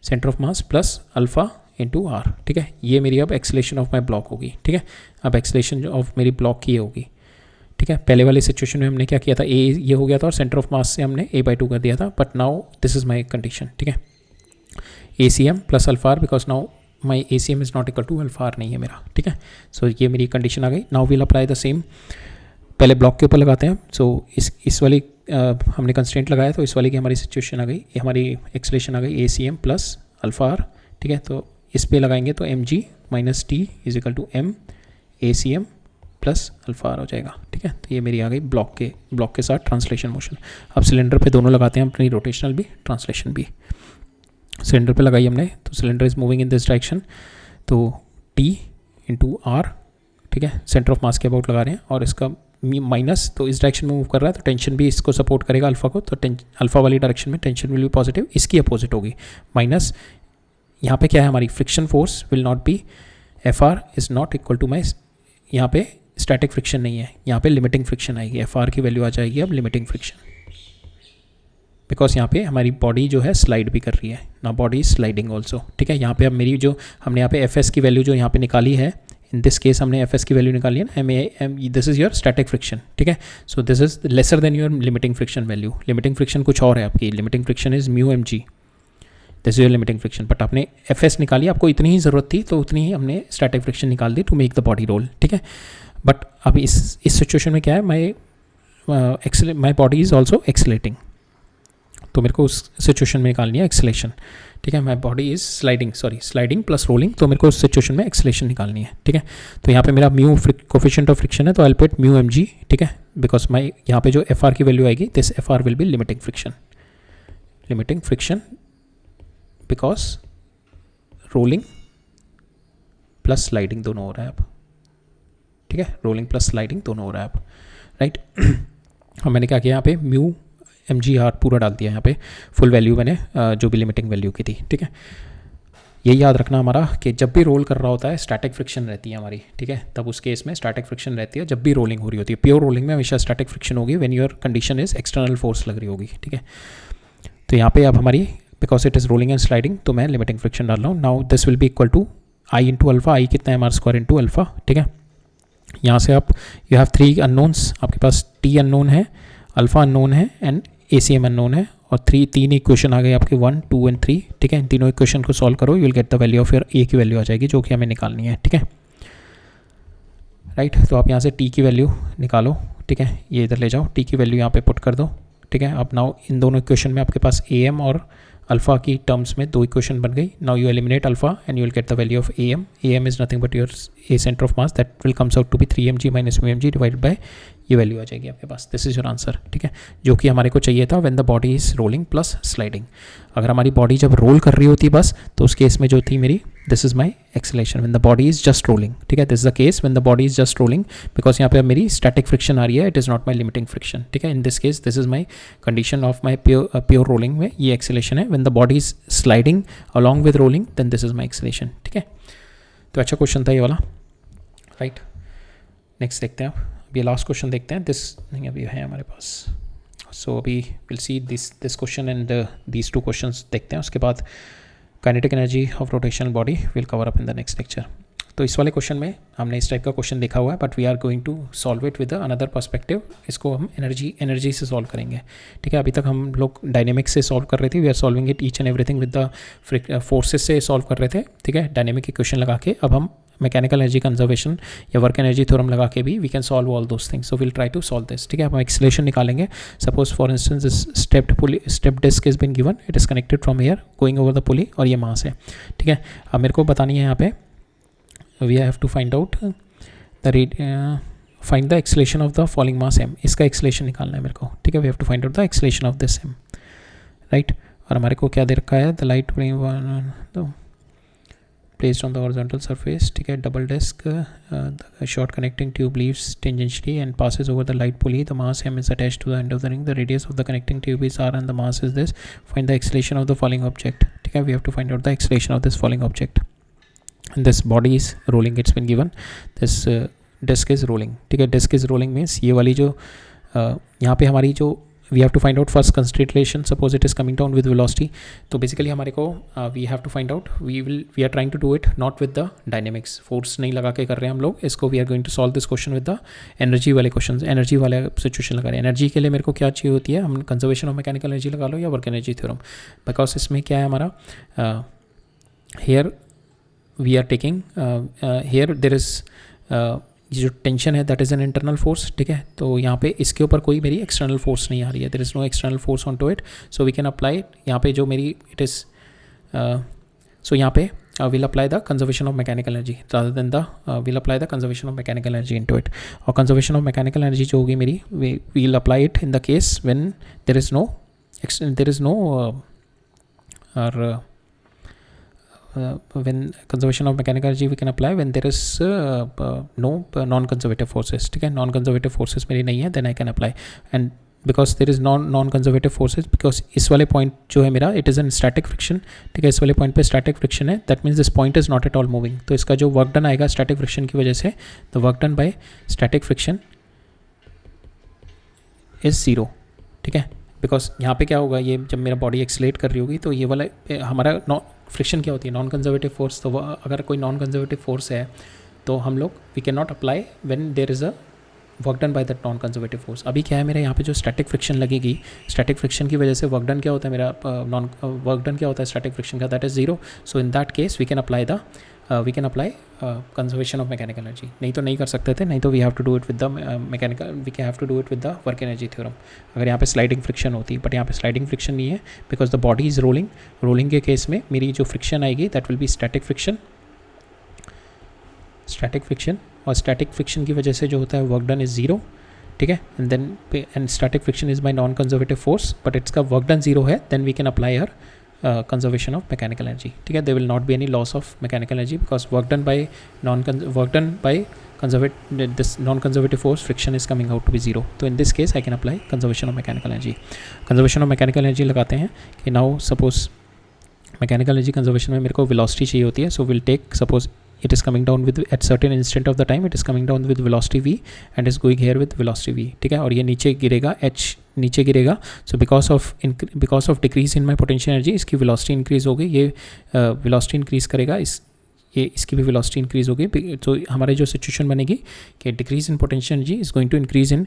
centre of mass plus alpha into R, ठीक है। ये मेरी अब एक्सेलरेशन ऑफ माई ब्लॉक होगी, ठीक है। अब एक्सेलरेशन ऑफ मेरी ब्लॉक की ये होगी, ठीक है। पहले वाले सिचुएशन में हमने क्या किया था, a ये हो गया था और सेंटर ऑफ मास से हमने a/2 कर दिया था, but now this is my condition, ठीक है। acm plus alpha R, because now my acm is not equal to alpha R नहीं है मेरा, ठीक है। सो ये मेरी कंडीशन आ गई। Now we'll apply the same, पहले ब्लॉक के ऊपर लगाते हैं। सो इस वाली हमने कंस्ट्रेंट लगाया तो इस वाली की हमारी सिचुएशन आ गई, ये हमारी एक्सेलरेशन आ गई acm प्लस अल्फा आर, ठीक है। तो इस पे लगाएंगे तो mg minus T is equal to m acm plus alpha are हो जाएगा, ठीक है। तो ये मेरी आ गई ब्लॉक के साथ ट्रांसलेशन मोशन। अब सिलेंडर पे दोनों लगाते हैं, अपनी रोटेशनल भी ट्रांसलेशन भी। सिलेंडर पे लगाई हमने, तो cylinder is moving in this direction, तो t इंटू आर, ठीक है, सेंटर ऑफ मास के अबाउट लगा रहे हैं, और इसका माइनस तो इस डायरेक्शन में मूव कर रहा है, तो टेंशन भी इसको सपोर्ट करेगा अल्फा को, तो अल्फा वाली डायरेक्शन में टेंशन विल बी पॉजिटिव, इसकी अपोजिट होगी माइनस। यहाँ पे क्या है हमारी friction force will not be, fr is not equal to my, यहाँ पे स्टैटिक फ्रिक्शन नहीं है, यहाँ पे लिमिटिंग फ्रिक्शन आएगी, fr की वैल्यू आ जाएगी अब लिमिटिंग फ्रिक्शन, बिकॉज यहाँ पे हमारी बॉडी जो है स्लाइड भी कर रही है ना, बॉडी इज स्लाइडिंग ऑल्सो, ठीक है। यहाँ पे अब मेरी जो हमने यहाँ पे fs की वैल्यू जो यहाँ पे निकाली है, इन दिस केस हमने fs की वैल्यू निकाली है ना, this is your static friction, ठीक है। So this is lesser then your limiting friction value. Limiting friction कुछ और है आपकी, limiting friction is mu mg, this is your limiting friction, but आपने fs निकाली, आपको इतनी ही ज़रूरत थी तो उतनी ही हमने स्टैटिक फ्रिक्शन निकाल दी to make the body roll, ठीक है। बट अब इस सिचुएशन में क्या है, my body is also accelerating, तो मेरे को उस सिचुएशन में निकालनी है एक्सेलेशन, ठीक है। My body is sliding plus rolling, तो मेरे को उस सिचुएशन में एक्सेलेशन निकालनी है, ठीक है। तो यहाँ पे मेरा म्यू कोफिशिएंट ऑफ फ्रिक्शन है, तो I will put mu mg, ठीक है, बिकॉज माई यहाँ पे जो fr की वैल्यू आएगी, this fr will be limiting friction because rolling plus sliding दोनों हो रहा है अब, ठीक है, रोलिंग प्लस स्लाइडिंग दोनों हो रहा है अब, राइट। और मैंने क्या किया, यहाँ पे म्यू mg r पूरा डाल दिया, यहाँ पे फुल वैल्यू मैंने जो भी लिमिटिंग वैल्यू की थी, ठीक है। ये याद रखना हमारा कि जब भी रोल कर रहा होता है स्टैटिक फ्रिक्शन रहती है हमारी, ठीक है, तब उस केस में स्टैटिक फ्रिक्शन रहती है जब भी रोलिंग हो रही होती है। प्योर रोलिंग में हमेशा स्टैटिक फ्रिक्शन होगी when your condition is external force लग रही होगी, ठीक है। तो यहाँ पे अब हमारी because it is rolling and sliding तो मैं लिमिटिंग फ्रिक्शन डाल रहा हूँ। Now this will be equal to I into alpha, I कितना है हमारा स्क्वायर इंटू अल्फा, ठीक है। यहाँ से आप यू हैव 3 अननोन्स, आपके पास टी अननोन है, अल्फा अननोन है एंड ACM अननोन है, और 3 इक्वेशन आ गए आपके 1, 2 एंड 3, ठीक है। इन तीनों इक्वेशन को सॉल्व करो, you will get the value of your a की वैल्यू आ जाएगी जो कि हमें निकालनी है, ठीक है, राइट। तो आप यहाँ से टी की वैल्यू निकालो, ठीक है, ये इधर ले जाओ, टी की वैल्यू यहाँ पे पुट कर दो, ठीक है। अब नाउ इन दोनों इक्वेशन में आपके पास AM और अल्फा की टर्म्स में 2 इक्वेशन बन गई। Now you eliminate alpha and you will get the value of AM। AM is nothing but your A centre of mass that will comes out to be 3mg minus mg divided by ये वैल्यू आ जाएगी आपके पास। दिस इज योर आंसर, ठीक है, जो कि हमारे को चाहिए था when the body is rolling plus sliding. अगर हमारी बॉडी जब रोल कर रही होती बस, तो उस केस में जो थी मेरी this is my acceleration when the body is just rolling, ठीक है। This is the case when the body is just rolling, because यहाँ पे अब मेरी स्टैटिक फ्रिक्शन आ रही है, it is not my limiting friction, ठीक है। In this case this is my condition of my pure rolling में ये एक्सेलेरेशन है। When the body is sliding along with rolling then this is my acceleration, ठीक है। तो अच्छा क्वेश्चन था ये वाला, राइट। नेक्स्ट देखते हैं आप, ये लास्ट क्वेश्चन देखते हैं, दिस नहीं अभी है हमारे पास। सो अभी will see this question and these 2 questions देखते हैं, उसके बाद kinetic energy of rotational body will cover up in the next lecture. तो इस वाले क्वेश्चन में हमने इस टाइप का क्वेश्चन देखा हुआ है, but we are going to solve it with another perspective. इसको हम एनर्जी से सॉल्व करेंगे, ठीक है। अभी तक हम लोग डायनेमिक्स से सॉल्व कर रहे थे, we are solving it each and everything with the forces से सॉल्व कर रहे थे, ठीक है, डायनेमिक इक्वेशन लगा के। अब हम मैकेनिकल एनर्जी कंजर्वेशन या वर्क एनर्जी थ्योरम लगा के भी we can solve all those things. So will try to solve this, ठीक है। हम एक्सेलरेशन निकालेंगे। Suppose for instance step disc is been given, it is connected from here going over the pulley, और ये मास है, ठीक है। अब मेरे को बतानी है यहाँ पे we have to find out find the acceleration of the falling mass m। इसका एक्सेलरेशन निकालना है मेरे को, ठीक है। We have to find out the acceleration of this m, right. और हमारे को क्या दे रखा है, the light placed on the horizontal surface, ठीक है, double disk, the short connecting tube leaves tangentially and passes over the light pulley. The mass m is attached to the end of the ring. The radius of the connecting tube is r and the mass is this. Find the acceleration of the falling object, ठीक है। We have to find out the acceleration of this falling object. And this body is rolling, it's been given. This disk is rolling, ठीक है। disk is rolling means ये वाली जो यहाँ पे हमारी जो we have to find out first concentration, suppose it is coming down with velocity। तो basically हमारे को we have to find out, we are trying to do it not with the dynamics, force नहीं लगा के कर रहे हैं हम लोग इसको। we are going to solve this question with the energy वाले questions, energy वाले सिचुएशन लगा रहे हैं। एनर्जी के लिए मेरे को क्या चाहिए होती है, हम कंजर्वेशन ऑफ मैकेनिकल एनर्जी लगा लो या वर्क एनर्जी थ्योरम, बिकॉज इसमें क्या है हमारा here we are taking here there is ये जो टेंशन है that is an internal force, ठीक है। तो यहाँ पे इसके ऊपर कोई मेरी एक्सटर्नल फोर्स नहीं आ रही है, there is no external force on to it, so we can apply यहाँ पे जो मेरी इट इज़ सो यहाँ पे will apply the conservation of mechanical energy rather than the will apply the conservation of mechanical energy into it. और कंजर्वेशन ऑफ मैकेनिकल एनर्जी जो होगी मेरी will apply it in the case when there is no और when conservation of mechanical energy we can apply when there is no non-conservative forces, ठीक है। non-conservative forces मेरी नहीं है then I can apply, and because there is non-conservative forces, because इस वाले point जो है मेरा it is an static friction, ठीक है। इस वाले point पे static friction है, that means this point is not at all moving। तो इसका जो work done आएगा static friction की वजह से, the work done by static friction is 0, ठीक है। बिकॉज यहाँ पे क्या होगा, ये जब मेरा बॉडी एक्सलेट कर रही होगी तो ये वाला हमारा फ्रिक्शन क्या होती है, नॉन कंजर्वेटिव फोर्स। तो अगर कोई नॉन कंजर्वेटिव फोर्स है तो हम लोग we can not apply when there is a work done by that non conservative force. अभी क्या है मेरा यहाँ पे जो स्टैटिक फ्रिक्शन लगेगी, स्टैटिक फ्रिक्शन की वजह से वर्क डन क्या होता है मेरा, वर्क डन क्या होता है स्टैटिक फ्रिक्शन का, that is 0। So in that case we can apply conservation of mechanical energy. नहीं तो नहीं कर सकते थे, नहीं तो we have to do it with the mechanical, we can have to do it with the work energy theorem अगर यहाँ पे स्लाइडिंग फ्रिक्शन होती। बट यहाँ पे स्लाइडिंग फ्रिक्शन नहीं है because the body is rolling. Rolling के केस में मेरी जो फ्रिक्शन आएगी that will be static friction, और स्टैटिक फ्रिक्शन की वजह से जो होता है वर्क डन इज़ 0, ठीक है। And then and static friction is by non conservative force, but it's का वर्क डन 0 है, देन वी कैन अप्लाई हर conservation of mechanical energy, ठीक है। there will not be any loss of mechanical energy because work done by this non-conservative force friction is coming out to be 0. तो in this case I can apply conservation of mechanical energy। conservation of mechanical energy लगाते हैं कि now suppose mechanical energy conservation में मेरे को वेलोसिटी चाहिए होती है. So will take suppose it is coming down with at certain instant of the time it is coming down with velocity v and is going here with velocity v. ठीक है, और ये नीचे गिरेगा, h नीचे गिरेगा. सो because of decrease in my potential energy इसकी वेलोसिटी इंक्रीज हो गई. ये वेलोसिटी इंक्रीज करेगा, इसकी भी वेलोसिटी इंक्रीज होगी. तो हमारे जो सिचुएशन बनेगी कि decrease in potential energy is going to increase in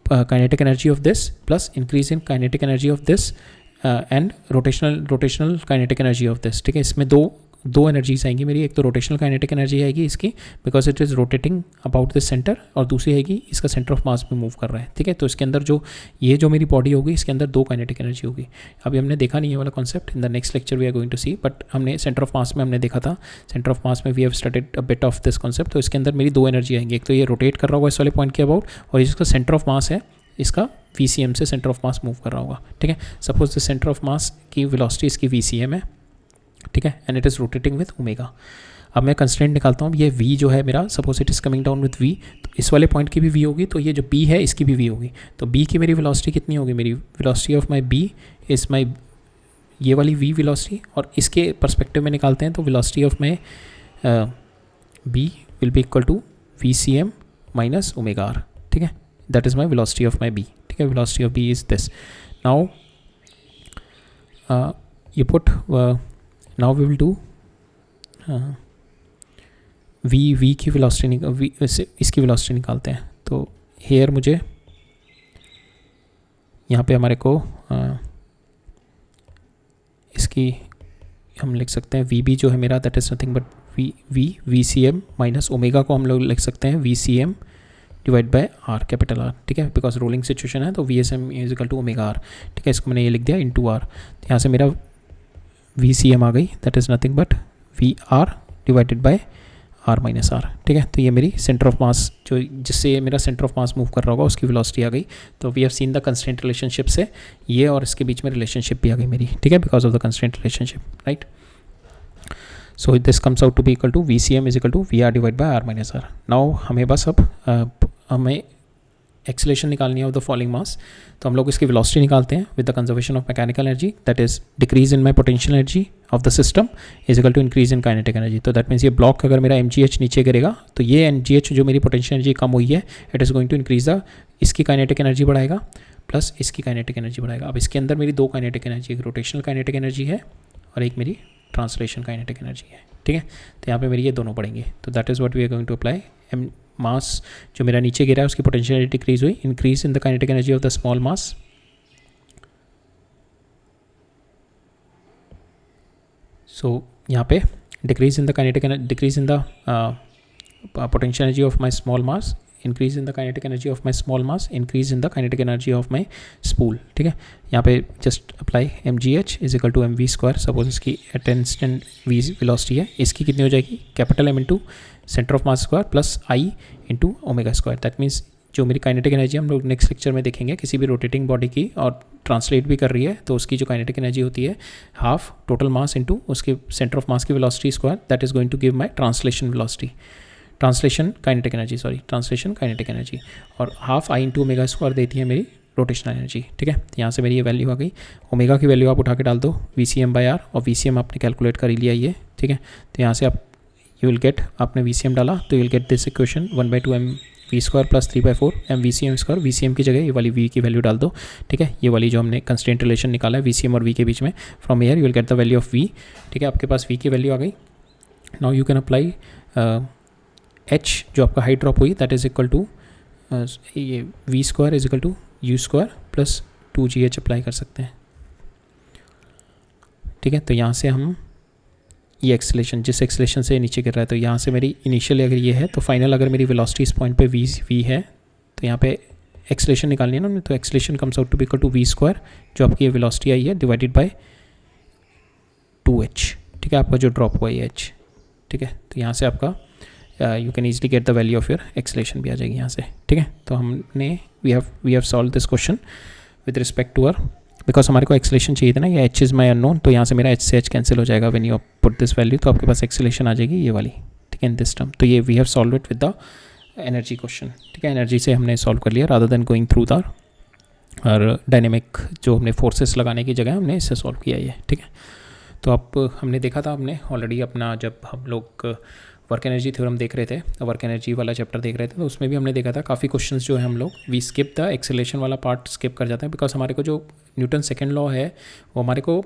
kinetic energy of this plus increase in kinetic energy of this and rotational kinetic energy of this. ठीक है, इसमें दो एनर्जीज आएंगी मेरी. एक तो रोटेशनल काइनेटिक एनर्जी आएगी इसकी because it is rotating about this centre, और दूसरी आएगी इसका सेंटर ऑफ मास में मूव कर रहा है. ठीक है, तो इसके अंदर जो मेरी बॉडी होगी इसके अंदर दो काइनेटिक एनर्जी होगी. अभी हमने देखा नहीं है वाला concept. In the next lecture we are going to see, but हमने सेंटर ऑफ मास में हमने देखा था. सेंटर ऑफ मास में we have started a bit of this concept. तो इसके अंदर मेरी दो एनर्जी आएंगी. एक तो ये रोटेट कर रहा होगा इस वाले पॉइंट के अबाउट, और इसका सेंटर ऑफ मास है इसका VCM से सेंटर ऑफ मास मूव कर रहा होगा. ठीक है, suppose the centre of mass की वेलोसिटी इसकी VCM है. ठीक है, and it is rotating with omega. अब मैं कंस्ट्रेंट निकालता हूँ. ये V जो है मेरा, suppose it is coming down with V, तो इस वाले पॉइंट की भी V होगी, तो ये जो B है इसकी भी V होगी. तो B की मेरी वेलोसिटी कितनी होगी? मेरी velocity of my B is my ये वाली V वेलोसिटी, और इसके पर्सपेक्टिव में निकालते हैं तो velocity of my B will be equal to VCM minus omega R. ठीक है, that is my velocity of my B. ठीक है, velocity of B is this. Now you put now we will do v की वेलोसिटी इसकी वेलोसिटी निकालते हैं. तो हेयर मुझे यहाँ पे हमारे को इसकी हम लिख सकते हैं VB जो है मेरा, that is nothing but VCM minus omega को हम लोग लिख सकते हैं VCM divide by R, capital R. ठीक है, बिकॉज रोलिंग सिचुएशन है तो VSM is equal to omega R. ठीक है, इसको मैंने ये लिख दिया इंटू R. तो यहाँ से मेरा VCM आ गई, that is nothing but VR divided by R minus R. ठीक है, तो ये मेरी सेंटर ऑफ मास जो जिससे मेरा सेंटर ऑफ मास मूव कर रहा होगा उसकी वेलोसिटी आ गई. तो we have seen the constraint relationship से ये और इसके बीच में रिलेशनशिप भी आ गई मेरी. ठीक है, because of the constraint relationship, right. So this comes out to be equal to VCM is equal to VR divide by R minus R. Now हमें बस अब हमें एक्सेलरेशन निकालनी है ऑफ द फॉलिंग मास. तो हम लोग इसकी वेलोसिटी निकालते हैं with the conservation of mechanical energy, that is decrease in my potential energy of the system is equal to increase in kinetic energy. तो दैट मीन्स ये ब्लॉक अगर मेरा MGH नीचे गिरेगा तो ये MGH जो मेरी पोटेंशियल एनर्जी कम हुई है it is going to increase the इसकी काइनेटिक एनर्जी बढ़ाएगा प्लस इसकी काइनेटिक एनर्जी बढ़ाएगा. अब इसके अंदर मेरी दो काइनेटिक एनर्जी, एक रोटेशनल काइनेटिक एनर्जी है और एक मेरी ट्रांसलेशन काइनेटिक एनर्जी है. ठीक है, तो यहाँ पे मेरी ये दोनों पड़ेंगे. तो that is what we are going to apply. Mass जो मेरा नीचे गिरा है उसकी पोटेंशियल एनर्जी डिक्रीज हुई, increase in the kinetic energy of the small mass. So यहाँ पे decrease in the potential energy of my small mass, increase in the kinetic energy of my small mass, increase in the kinetic energy of my spool. ठीक है, यहाँ पे just apply MGH is equal to MV square. Suppose इसकी एट इंस्टेंट V वेलोसिटी है, इसकी कितनी हो जाएगी? Capital M into center of mass square plus I into omega square. That means जो मेरी काइनेटिक एनर्जी हम लोग नेक्स्ट लेक्चर में देखेंगे किसी भी रोटेटिंग बॉडी की और ट्रांसलेट भी कर रही है तो उसकी जो काइनेटिक एनर्जी होती है हाफ टोटल मास इंटू उसके सेंटर ऑफ मास की velocity square, that is going to give my translation velocity, translation kinetic energy, और half I into omega square देती है मेरी रोटेशनल एनर्जी. ठीक है, तो यहाँ से मेरी ये वैल्यू आ गई. ओमेगा की वैल्यू आप उठा के डाल दो VCM बाय R, और VCM आपने कैलकुलेट कर ही लिया ये. ठीक है, तो यहाँ से आप यू विल गेट, आपने VCM डाला तो you will get this equation 1/2 MV square plus 3/4 MVCM square. VCM की जगह ये वाली V की वैल्यू डाल दो. ठीक है, ये वाली जो हमने कंस्ट्रेंट रिलेशन निकाला है VCM और V के बीच में, from here you will get the value of V. ठीक है, आपके पास V की वैल्यू आ गई. Now you can apply H जो आपका हाइट ड्रॉप हुई, दैट इज इक्वल टू ये V square is equal to U square plus 2GH apply कर सकते हैं. ठीक है, तो यहाँ से हम ये एक्सेलेरेशन जिस एक्सेलेरेशन से नीचे गिर रहा है, तो यहाँ से मेरी इनिशियल अगर ये है तो फाइनल अगर मेरी वेलोसिटी इस पॉइंट पे V है तो यहाँ पे एक्सेलेरेशन निकालनी है ना. तो acceleration comes out to be equal to V square जो आपकी ये वेलोसिटी आई है डिवाइडेड बाय 2H. ठीक है, आपका जो ड्रॉप हुआ है H. ठीक है, तो यहाँ से आपका you can easily get the value of your acceleration भी आ जाएगी यहाँ से. ठीक है, तो हमने we have solve this question with respect to because हमारे को एक्सेलेरेशन चाहिए था ना, ये H इज़ माई अननोन, तो यहाँ से मेरा H से H कैंसिल हो जाएगा. When you put this value तो आपके पास एक्सेलेरेशन आ जाएगी ये वाली. ठीक है, इन दिस टर्म. तो ये we have solve it with the energy question. ठीक है, एनर्जी से हमने सॉल्व कर लिया rather than going through the और डायनेमिक जो हमने फोर्सेस लगाने की जगह हमने इससे सॉल्व किया ये. ठीक है, तो आप हमने देखा था, हमने ऑलरेडी अपना जब हम लोग वर्क एनर्जी थ्योरम देख रहे थे, वर्क एनर्जी वाला चैप्टर देख रहे थे, तो उसमें भी हमने देखा था काफ़ी क्वेश्चंस जो है हम लोग वी स्किप द एक्सेलेरेशन वाला पार्ट स्किप कर जाते हैं, बिकॉज हमारे को जो न्यूटन सेकेंड लॉ है वो हमारे को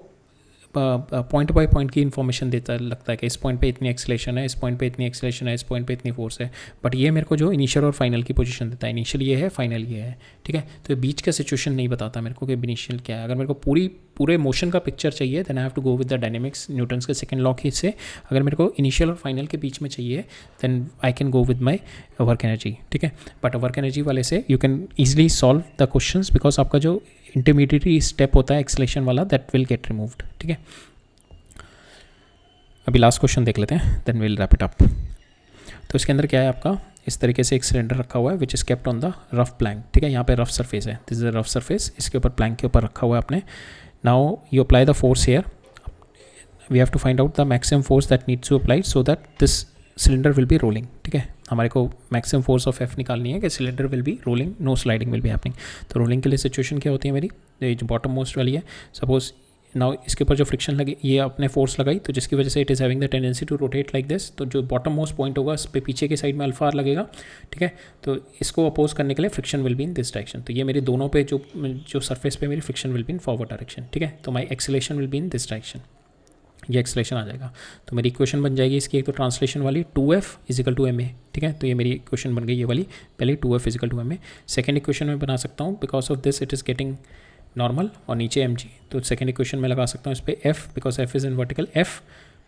पॉइंट बाय पॉइंट की इन्फॉर्मेशन देता लगता है कि इस पॉइंट पे इतनी एक्सेलेरेशन है, इस पॉइंट पे इतनी एक्सेलेरेशन है, इस पॉइंट पे इतनी फोर्स है, बट ये मेरे को जो इनिशियल और फाइनल की पोजीशन देता है, इनिशियल ये है, फाइनल ये है, ठीक है। तो बीच का सिचुएशन नहीं बताता मेरे को कि इनिशियल क्या है। अगर मेरे को पूरे मोशन का पिक्चर चाहिए then I have to go with the dynamics Newton's के सेकंड लॉ से। अगर मेरे को इनिशियल और फाइनल के बीच में चाहिए then I can go with my work energy, ठीक है। बट वर्क एनर्जी वाले से you can easily solve the questions because आपका जो इंटरमीडिएटरी स्टेप होता है एक्सेलेरेशन वाला दैट विल गेट रिमूव्ड, ठीक है। अभी लास्ट क्वेश्चन देख लेते हैं then will wrap it up. तो इसके अंदर क्या है आपका, इस तरीके से एक सिलेंडर रखा हुआ है which is kept on the rough plank, ठीक है। यहाँ पे रफ सरफेस है, this is a rough surface, इसके ऊपर प्लैंक के ऊपर रखा हुआ है आपने। Now you apply the force here, we have to find out the maximum force that needs to apply so that this cylinder will be rolling, ठीक है। हमारे को मैक्सिमम फोर्स ऑफ एफ निकालनी है कि cylinder will be rolling, no sliding will be happening. तो रोलिंग के लिए सिचुएशन क्या होती है मेरी, ये जो बॉटम मोस्ट वाली है, सपोज नाउ इसके ऊपर जो फ्रिक्शन लगी, ये आपने फोर्स लगाई तो जिसकी वजह से it is having the tendency to rotate like this, तो जो बॉटम मोस्ट पॉइंट होगा इस पे पीछे की साइड में अल्फा आर लगेगा, ठीक है। तो इसको अपोज करने के लिए friction will be in this direction. तो ये मेरे दोनों पे जो सरफेस पे मेरी friction will be in forward direction, ठीक है। तो my acceleration will be in this direction, ये एक्सेलेरेशन आ जाएगा। तो मेरी इक्वेशन बन जाएगी इसकी एक तो ट्रांसलेशन वाली 2F इजिकल टू ma, ठीक है। तो ये मेरी इक्वेशन बन गई ये वाली, पहले 2F is equal to ma। Second equation में बना सकता हूँ because of this it is getting normal और नीचे mg, तो सेकेंड इक्वेशन में लगा सकता हूँ इस पर f because f is in vertical, f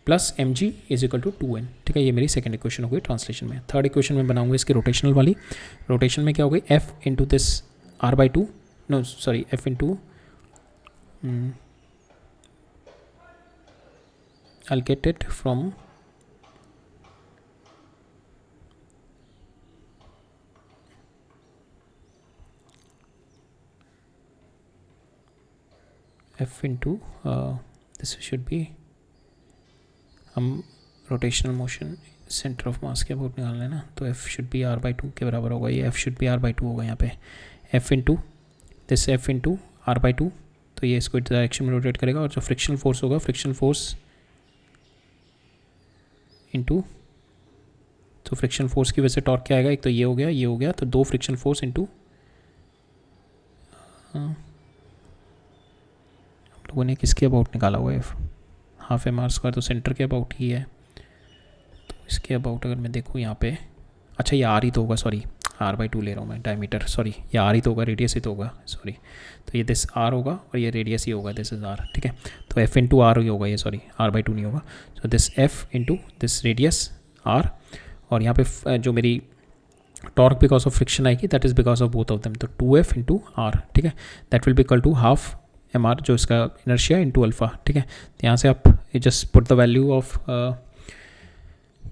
plus mg is equal to 2n, ठीक है। ये मेरी सेकेंड इक्वेशन हो गई ट्रांसलेशन में। थर्ड इक्वेशन में बनाऊंगा इसकी रोटेशनल वाली, रोटेशन में क्या हो गई, f into this r/2, no sorry f into I'll get it from f into this should be, हम rotational motion centre of mass के अबाउट निकालना है ना, तो f शुड बी r/2 के बराबर होगा, ये f शुड बी r/2 होगा यहाँ पे, f into this f into r/2, तो ये इसको डायरेक्शन में रोटेट करेगा। और जो फ्रिक्शनल फोर्स होगा, फ्रिक्शनल फोर्स इंटू, तो फ्रिक्शन फोर्स की वजह से टॉर्क क्या आएगा, एक तो ये हो गया, ये हो गया, तो दो फ्रिक्शन फोर्स इंटू हम लोगों ने किसके अबाउट निकाला हुआ है, हाफ m r², तो सेंटर के अबाउट ही है। तो इसके अबाउट अगर मैं देखूँ यहाँ पे, अच्छा ये r ही तो होगा, सॉरी r/2 ले रहा हूँ मैं, डायमीटर, सॉरी ये r ही तो होगा, रेडियस ही तो होगा, सॉरी। तो ये दिस r होगा और ये रेडियस ही होगा, दिस इज r, ठीक है। तो f इंटू r ही होगा ये, सॉरी r/2 नहीं होगा। So this f into this radius r, और यहाँ पे जो मेरी टॉर्क बिकॉज ऑफ फ्रिक्शन आएगी that is because of both of them, तो 2f इंटू r, ठीक है। That will be equal to half mr जो इसका इनर्शिया इंटू अल्फा, ठीक है। तो यहाँ से आप just put the value of,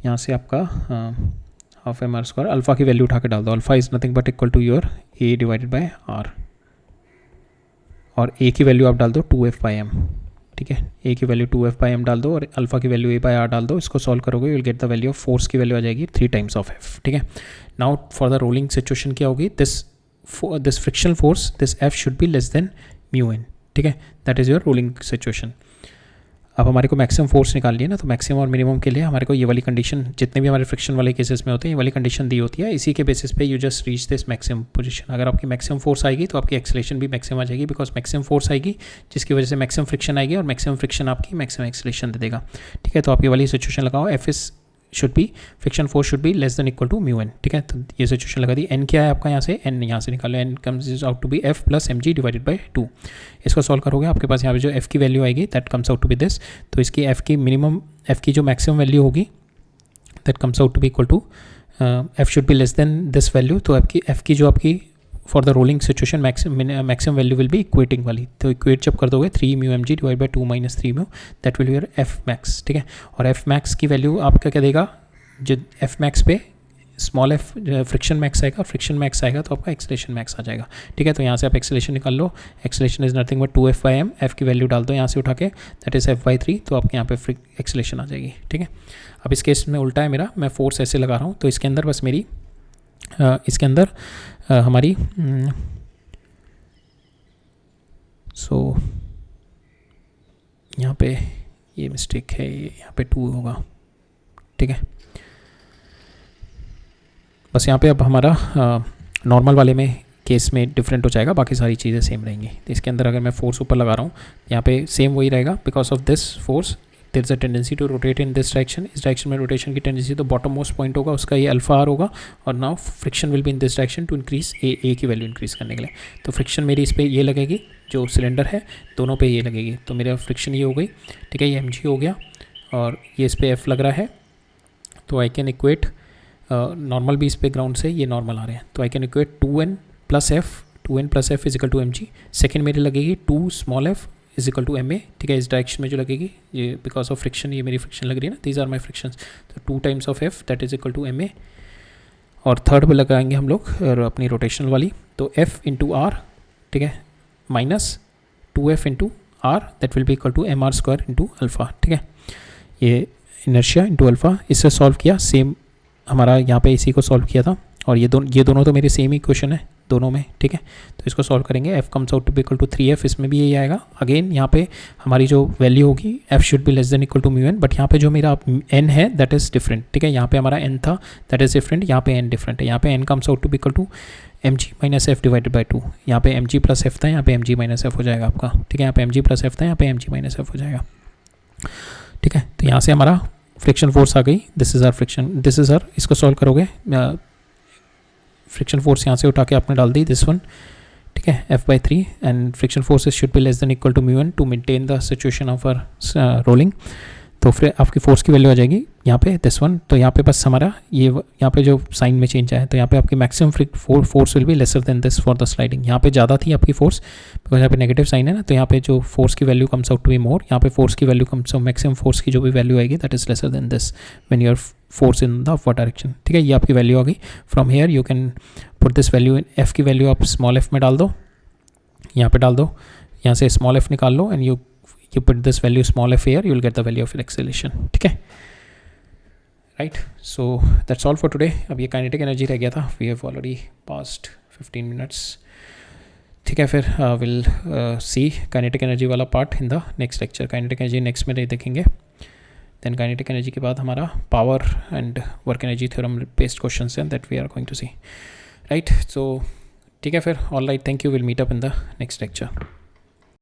यहाँ से आपका हाफ m r², अल्फा की वैल्यू उठा के डाल दो, alpha is nothing but equal to your a divided by r, और a की वैल्यू आप डाल दो 2f/m, ठीक है। a की वैल्यू 2f/m डाल दो और अल्फा की वैल्यू a/r डाल दो, इसको सॉल्व करोगे you will get the value of force की वैल्यू आ जाएगी 3 टाइम्स ऑफ f, ठीक है। Now for the rolling situation क्या होगी, this frictional force, this f should be less then μn, ठीक है। That is your rolling situation. अब हमारे को मैक्सिमम फोर्स निकाल लिया ना, तो मैक्सिमम और मिनिमम के लिए हमारे को ये वाली कंडीशन, जितने भी हमारे फ्रिक्शन वाले केसेस में होते हैं ये वाली कंडीशन दी होती है, इसी के बेसिस पे you just reach this maximum position. अगर आपकी मैक्सिमम फोर्स आएगी तो आपकी एक्सेलेरेशन भी मैक्सिमम आ जाएगी, बिकॉज मैक्सिमम फोर्स आएगी जिसकी वजह से मैक्सिमम फ्रिक्शन आएगी और मैक्सिमम फ्रिक्शन आपकी मैक्सिमम एक्सेलेरेशन दे देगा, ठीक है। तो आप ये वाली सिचुएशन लगाओ, F is should be, friction force should be less than equal to μn, ठीक है। तो ये सिचुएशन लगा दी। n क्या है आपका, यहाँ से n यहाँ से निकालो, n comes out to be f plus mg divided by 2। इसको सॉल्व करोगे आपके पास यहाँ पे जो f की वैल्यू आएगी that comes out to be this, तो इसकी f की मिनिमम, f की जो मैक्सिमम वैल्यू होगी that comes out to be equal to, f should be less than this value, तो f की जो आपकी for the rolling situation maximum value will be equating वाली, तो इक्वेट जब कर दोगे 3 μmg divide by 2 minus 3 μ, that will be your f max, ठीक है। और f मैक्स की वैल्यू आपका क्या देगा, जो f मैक्स पे स्मॉल f फ्रिक्शन मैक्स आएगा, फ्रिक्शन मैक्स आएगा तो आपका एक्सेलेरेशन मैक्स आ जाएगा, ठीक है। तो यहाँ से आप एक्सेलेरेशन निकाल लो, acceleration is nothing but 2f/m, f की वैल्यू डाल दो यहाँ से उठा के, दैट इज f/3, तो आपके यहाँ पे एक्सेलेरेशन आ जाएगी, ठीक है। अब इस केस में उल्टा है मेरा, मैं फोर्स ऐसे लगा रहा हूँ, तो इसके अंदर बस मेरी इसके अंदर हमारी सो यहाँ पे ये मिस्टेक है, यहाँ पे 2 होगा, ठीक है। बस यहाँ पे अब हमारा नॉर्मल वाले में केस में डिफरेंट हो जाएगा, बाकी सारी चीज़ें सेम रहेंगी। तो इसके अंदर अगर मैं फोर्स ऊपर लगा रहा हूँ, यहाँ पे सेम वही रहेगा, because of this force there is a tendency to rotate in this direction. इस डायरेक्शन में रोटेशन की टेंडेंसी तो बॉटम मोस्ट पॉइंट होगा उसका ये अल्फा आर होगा, और now friction will be in this direction to increase a की वैल्यू इंक्रीज करने के लिए। तो फ्रिक्शन मेरी इस पर ये लगेगी, जो सिलेंडर है दोनों पे ये लगेगी, तो मेरा फ्रिक्शन ये हो गई, ठीक है, ये mg हो गया, और ये इस पर f लग रहा है। तो आई कैन इक्वेट नॉर्मल भी इस पे ग्राउंड से ये नॉर्मल आ रहे हैं, तो I can equate 2n plus f is equal to mg। Second मेरी लगेगी 2 small f is equal to ma, ठीक है, इस डायरेक्शन में जो लगेगी, ये बिकॉज ऑफ फ्रिक्शन, ये मेरी फ्रिक्शन लग रही है ना, दीज आर माई फ्रिक्शन, तो 2 times of f that is equal to ma। और थर्ड पे लगाएंगे हम लोग अपनी रोटेशनल वाली, तो f इंटू आर, ठीक है, minus 2f into are that will be equal to mr square into alpha, ठीक है। ये इनर्शिया इंटू अल्फा, इससे सॉल्व किया, सेम हमारा यहाँ पे इसी को सॉल्व किया था, और ये दोनों तो मेरे सेम ही क्वेश्चन है दोनों में, ठीक है। तो इसको सॉल्व करेंगे, f comes out to be equal to 3f, इसमें भी यही आएगा। अगेन यहाँ पे हमारी जो वैल्यू होगी f should be less than equal to mu N, but यहाँ पे जो मेरा n है दैट इज़ डिफरेंट, ठीक है। यहाँ पे हमारा n था दैट इज़ डिफरेंट, यहाँ पे n डिफरेंट है। यहाँ पे n comes out to be equal to mg minus F divided by 2, यहाँ पे mg प्लस एफ था, यहाँ पे mg माइनस एफ हो जाएगा आपका, ठीक है। यहाँ पे mg प्लस एफ था, यहाँ पे mg माइनस एफ हो जाएगा, ठीक है। तो यहाँ से हमारा फ्रिक्शन फोर्स आ गई, this is our friction, this is our, इसको सॉल्व करोगे, फ्रिक्शन फोर्स यहाँ से उठा के आपने डाल दी दिस वन, ठीक है, f/3, and friction forces should be less than equal to mu N to maintain the situation of our rolling. तो फिर आपकी फोर्स की वैल्यू आ जाएगी यहाँ पे दिस वन। तो यहाँ पे बस हमारा ये यहाँ पे जो साइन में चेंज आया, तो यहाँ पे आपकी maximum force will be lesser than this for the sliding. यहाँ पे ज़्यादा थी आपकी फोर्स, बिकॉज यहाँ पे नेगेटिव साइन है ना, तो यहाँ पे जो फोर्स की value comes out to be more, यहाँ पे फोर्स की वैल्यू कम्स, मैक्सिमम फोर्स की जो भी वैल्यू आएगी that is lesser than this when your force in the upward direction, ठीक है। ये आपकी वैल्यू आ गई। From here you can put this value in, F की वैल्यू आप स्मॉल एफ में डाल दो, यहाँ पे डाल दो, यहाँ से स्मॉल एफ निकाल लो, and you put this value small f here, you will get the value of your acceleration, ठीक है, right. So that's all for today. अब ये काइनेटिक एनर्जी रह गया था, we have already passed 15 minutes, ठीक है। फिर विल सी काइनेटिक एनर्जी वाला part in the next lecture. Kinetic energy next में देखेंगे, देन काइनेटिक एनर्जी के बाद हमारा power and work energy theorem based question हैं that we are going to see, right. So ठीक है फिर, all right, thank you, will meet up in the next lecture.